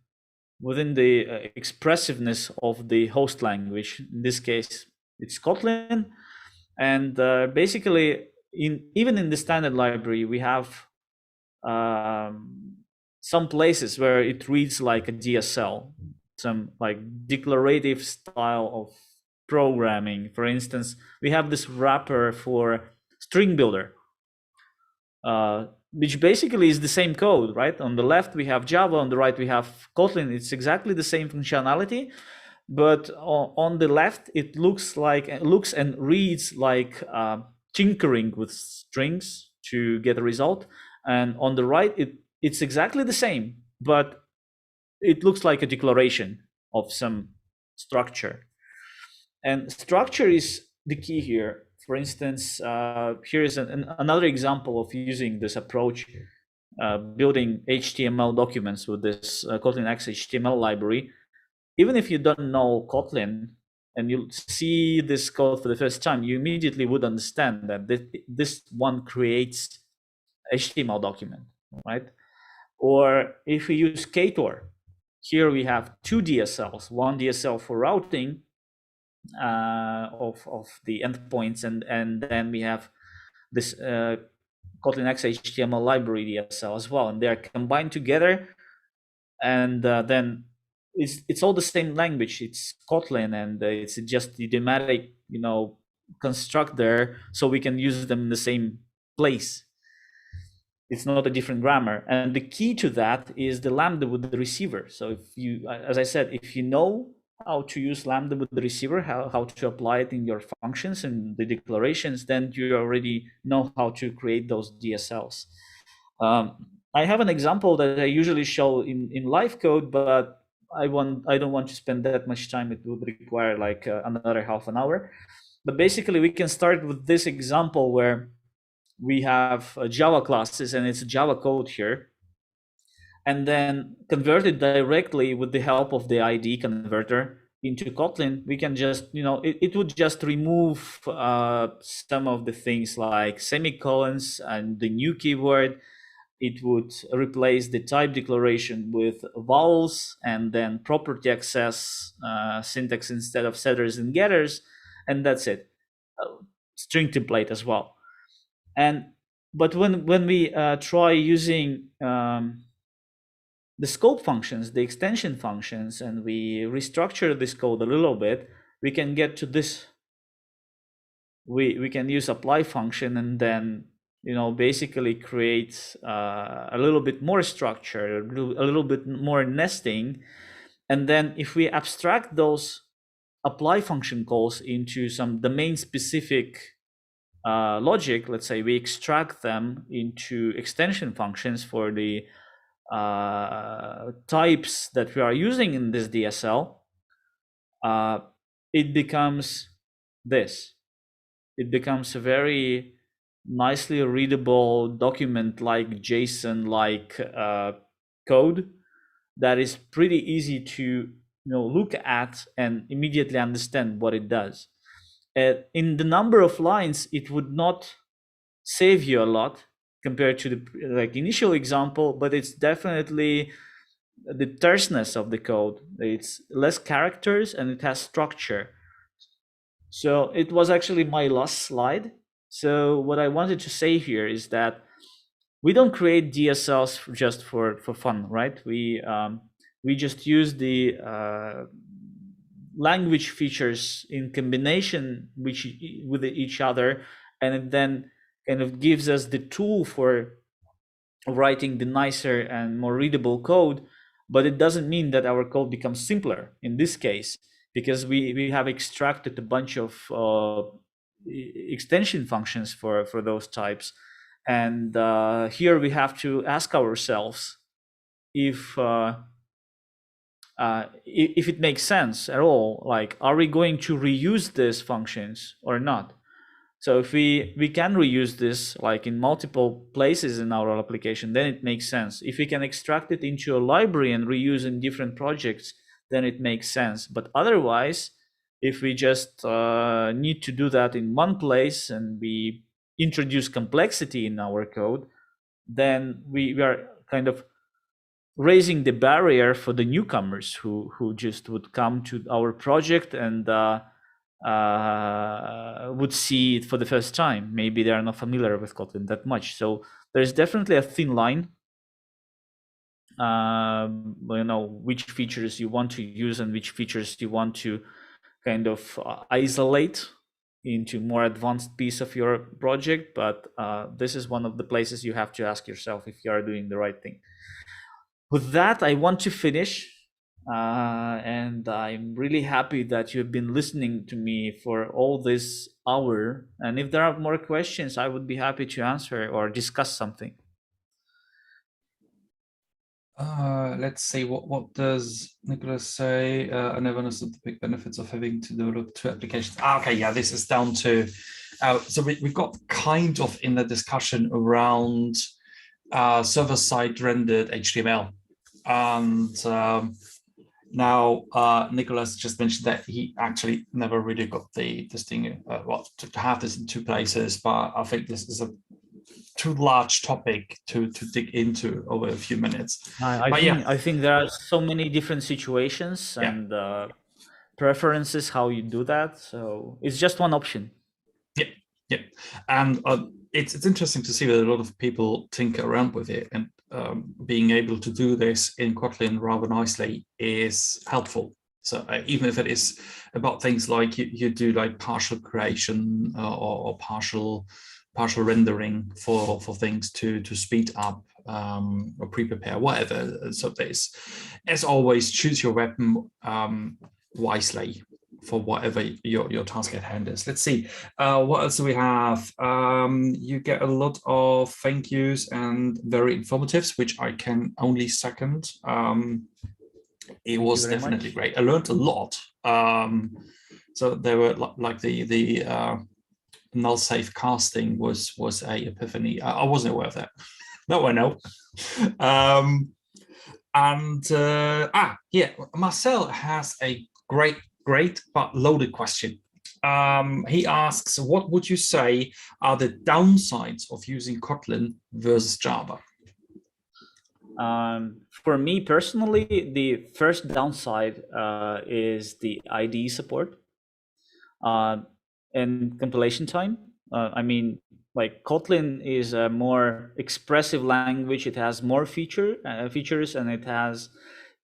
the expressiveness of the host language. In this case, it's Kotlin, and basically, even in the standard library, we have some places where it reads like a DSL, some like declarative style of programming. For instance, we have this wrapper for string builder, which basically is the same code, right? On the left we have Java, on the right we have Kotlin. It's exactly the same functionality, but on the left it looks and reads like tinkering with strings to get a result, and on the right it's exactly the same, but it looks like a declaration of some structure. And structure is the key here. For instance, here is another example of using this approach, building HTML documents with this Kotlin X HTML library. Even if you don't know Kotlin and you see this code for the first time, you immediately would understand that this one creates HTML document, right? Or if we use Ktor, here we have two DSLs, one DSL for routing of the endpoints, and then we have this Kotlin X HTML library DSL as well, and they're combined together, and then it's all the same language. It's Kotlin, and it's just idiomatic, constructor, so we can use them in the same place. It's not a different grammar, and the key to that is the lambda with the receiver. So if you, as I said, if you know how to use lambda with the receiver, how to apply it in your functions and the declarations, then you already know how to create those DSLs. I have an example that I usually show in live code, but I don't want to spend that much time. It would require like another half an hour. But basically, we can start with this example where we have Java classes, and it's Java code here, and then convert it directly with the help of the IDE converter into Kotlin. We can just, it would just remove some of the things like semicolons and the new keyword. It would replace the type declaration with vowels, and then property access syntax instead of setters and getters, and that's it. String template as well. But when we try using the scope functions, the extension functions, and we restructure this code a little bit, we can get to this. We can use apply function, and then basically create a little bit more structure, a little bit more nesting, and then if we abstract those apply function calls into some domain specific logic, let's say we extract them into extension functions for the types that we are using in this DSL, it becomes this. It becomes a very nicely readable document like JSON-like code that is pretty easy to look at and immediately understand what it does. In the number of lines, it would not save you a lot compared to the initial example, but it's definitely the terseness of the code. It's less characters and it has structure. So it was actually my last slide. So what I wanted to say here is that we don't create DSLs just for fun, right? We just use the language features in combination with each other, and it then kind of gives us the tool for writing the nicer and more readable code. But it doesn't mean that our code becomes simpler. In this case, because we have extracted a bunch of extension functions for those types. And here we have to ask ourselves if it makes sense at all. Like, are we going to reuse these functions or not? So if we can reuse this like in multiple places in our application, then it makes sense. If we can extract it into a library and reuse in different projects, then it makes sense. But otherwise, if we just need to do that in one place and we introduce complexity in our code, then we are kind of raising the barrier for the newcomers who just would come to our project and would see it for the first time. Maybe they are not familiar with Kotlin that much. So there's definitely a thin line, which features you want to use and which features you want to kind of isolate into more advanced piece of your project. But this is one of the places you have to ask yourself if you are doing the right thing. With that, I want to finish. And I'm really happy that you've been listening to me for all this hour. And if there are more questions, I would be happy to answer or discuss something. Let's see, what does Nicholas say? I never understood the big benefits of having to develop two applications. Okay, yeah, this is down to, so we got kind of in the discussion around server-side rendered HTML. And now Nicholas just mentioned that he actually never really got this thing, to have this in two places, but I think this is a too large topic to dig into over a few minutes. I think there are so many different situations and preferences how you do that. So it's just one option. Yeah. And it's interesting to see that a lot of people tinker around with it, and being able to do this in Kotlin rather nicely is helpful. So even if it is about things like you do like partial creation or partial rendering for things to speed up or pre-prepare, whatever. So there's, as always, choose your weapon wisely for whatever your task at hand is. Let's see, what else do we have? You get a lot of thank yous and very informatives, which I can only second. It was definitely great. I learned a lot. So there were like the null safe casting was a epiphany. I wasn't aware of that. No, I know. Marcel has a great but loaded question. He asks, what would you say are the downsides of using Kotlin versus Java? For me personally, the first downside is the IDE support and compilation time. I mean, like Kotlin is a more expressive language. It has more features, and it has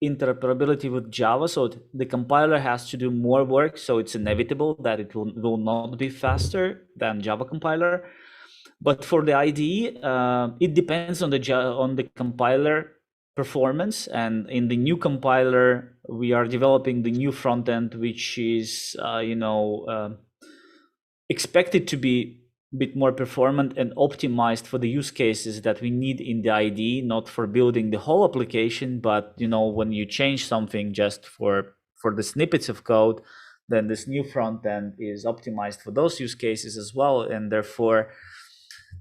interoperability with Java. So the compiler has to do more work. So it's inevitable that it will not be faster than Java compiler. But for the IDE, it depends on the compiler performance. And in the new compiler, we are developing the new front end, which is expected to be a bit more performant and optimized for the use cases that we need in the IDE, not for building the whole application, but when you change something just for the snippets of code, then this new front end is optimized for those use cases as well, and therefore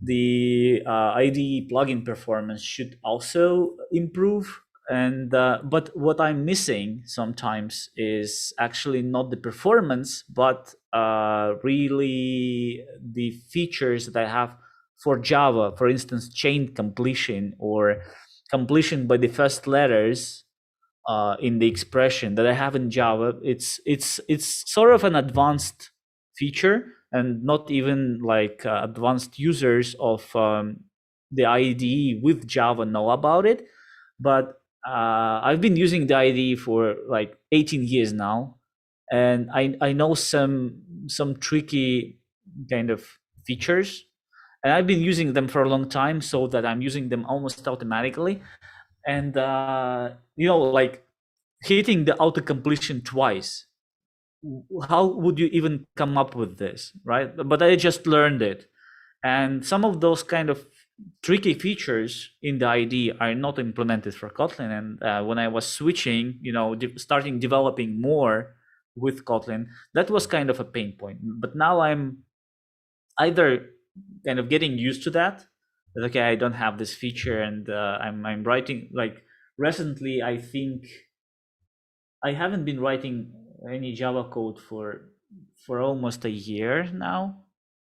the IDE plugin performance should also improve. And but what I'm missing sometimes is actually not the performance, but really the features that I have for Java. For instance, chain completion or completion by the first letters in the expression that I have in Java. It's sort of an advanced feature, and not even like advanced users of the IDE with Java know about it. But I've been using the IDE for like 18 years now, and I know some tricky kind of features, and I've been using them for a long time, so that I'm using them almost automatically. And like hitting the auto completion twice how would you even come up with this, right? But I just learned it. And some of those kind of tricky features in the IDE are not implemented for Kotlin. And when I was switching, starting developing more with Kotlin, that was kind of a pain point. But now I'm either kind of getting used to that. Okay, I don't have this feature, and I'm writing like recently. I think I haven't been writing any Java code for almost a year now.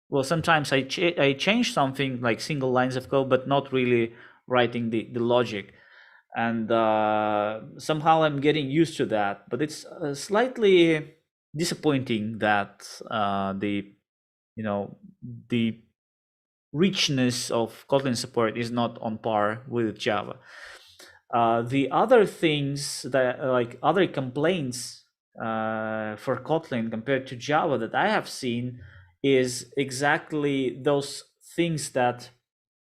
Well, sometimes I change something like single lines of code, but not really writing the logic. And somehow I'm getting used to that. But it's slightly disappointing that the richness of Kotlin support is not on par with Java. The other things that like other complaints for Kotlin compared to Java that I have seen is exactly those things that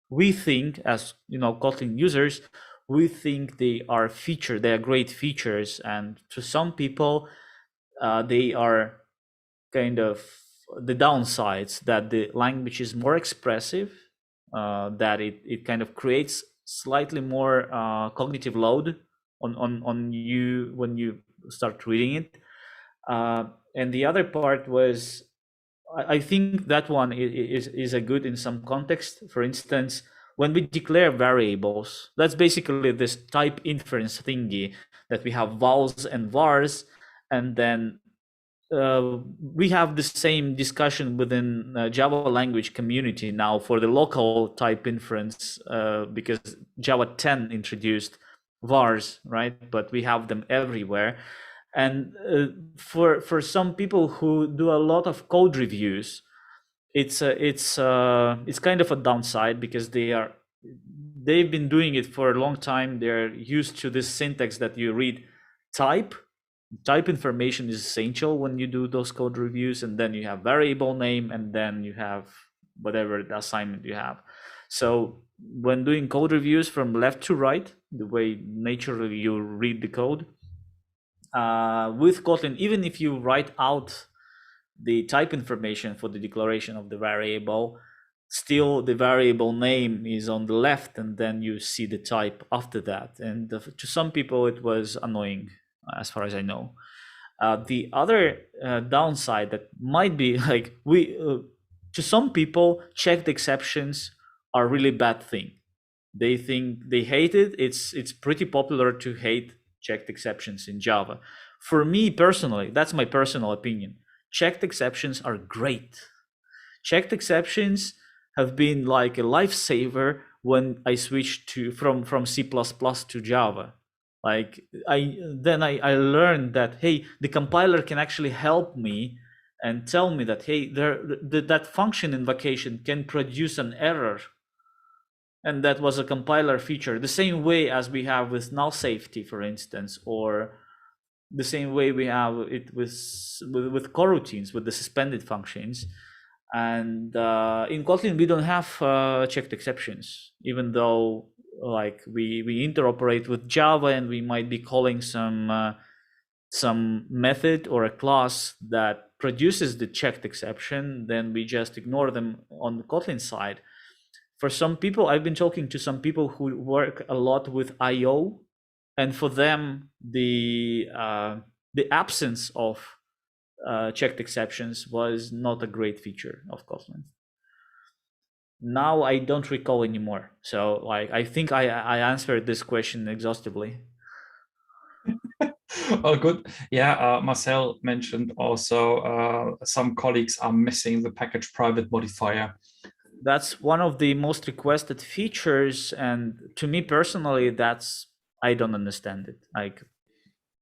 we think as Kotlin users, we think they are great features, and to some people they are kind of the downsides, that the language is more expressive, that it kind of creates slightly more cognitive load on you when you start reading it. And the other part was, I think that one is a good in some context. For instance, when we declare variables, that's basically this type inference thingy that we have vals and vars, and then we have the same discussion within Java language community now for the local type inference, because Java 10 introduced vars, right? But we have them everywhere. And for some people who do a lot of code reviews, it's kind of a downside, because they've been doing it for a long time. They're used to this syntax that you read type information is essential when you do those code reviews, and then you have variable name, and then you have whatever the assignment you have. So when doing code reviews from left to right, the way naturally you read the code, with Kotlin, even if you write out the type information for the declaration of the variable, still the variable name is on the left, and then you see the type after that. And to some people it was annoying, as far as I know. The other downside that might be like to some people, checked exceptions are really bad thing. They think they hate it. It's pretty popular to hate checked exceptions in Java. For me personally, that's my personal opinion. Checked exceptions are great. Checked exceptions have been like a lifesaver when I switched from C++ to Java. Like I learned that, hey, the compiler can actually help me and tell me that, hey, that function invocation can produce an error, and that was a compiler feature, the same way as we have with null safety, for instance, or the same way we have it with coroutines, with the suspended functions. And in Kotlin we don't have checked exceptions, even though like we interoperate with Java, and we might be calling some method or a class that produces the checked exception, then we just ignore them on the Kotlin side. For some people, I've been talking to some people who work a lot with I/O, and for them the absence of checked exceptions was not a great feature of Kotlin. Now I don't recall anymore. So like I think I answered this question exhaustively. Oh, good. Yeah, Marcel mentioned also some colleagues are missing the package private modifier. That's one of the most requested features, and to me personally, I don't understand it. Like,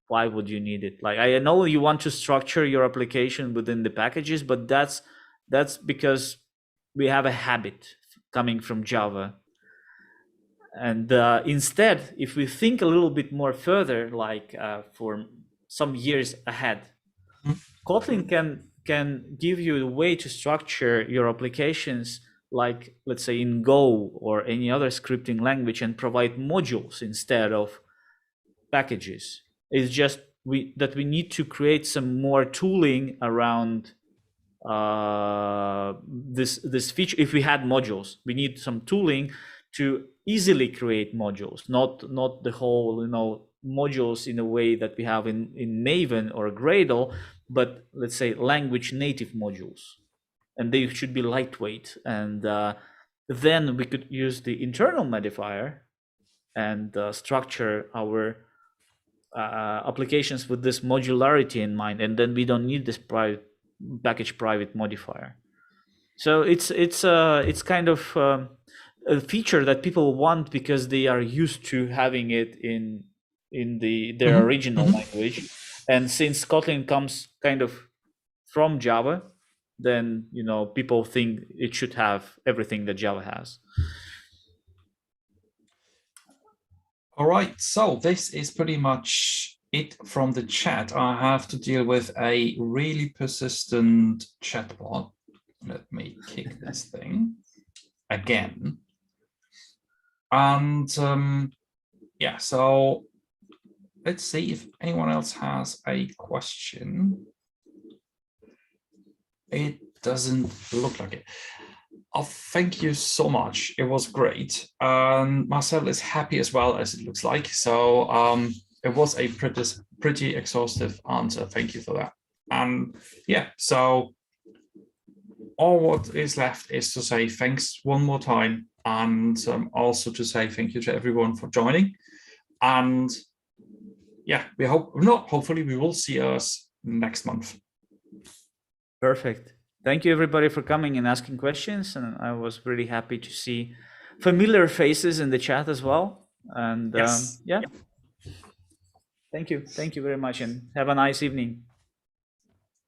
why would you need it? Like, I know you want to structure your application within the packages, but that's because we have a habit coming from Java. And instead, if we think a little bit more further, like for some years ahead, Kotlin can give you a way to structure your applications, like let's say in Go or any other scripting language, and provide modules instead of packages. It's just we need to create some more tooling around this feature. If we had modules, we need some tooling to easily create modules, not the whole, modules in a way that we have in Maven or Gradle, but let's say language native modules, and they should be lightweight. And then we could use the internal modifier and structure our applications with this modularity in mind, and then we don't need this package private modifier. So it's kind of a feature that people want because they are used to having it in their original language, and since Kotlin comes kind of from Java, then people think it should have everything that Java has. All right, so this is pretty much it from the chat. I have to deal with a really persistent chatbot. Let me kick this thing again. And yeah, so let's see if anyone else has a question. It doesn't look like it. Oh, thank you so much. It was great. Marcel is happy as well, as it looks like. So it was a pretty exhaustive answer. Thank you for that. And yeah, so all what is left is to say thanks one more time, and also to say thank you to everyone for joining. And yeah, we hopefully we will see us next month. Perfect. Thank you everybody for coming and asking questions, and I was really happy to see familiar faces in the chat as well. And yes. yeah, thank you very much, and have a nice evening.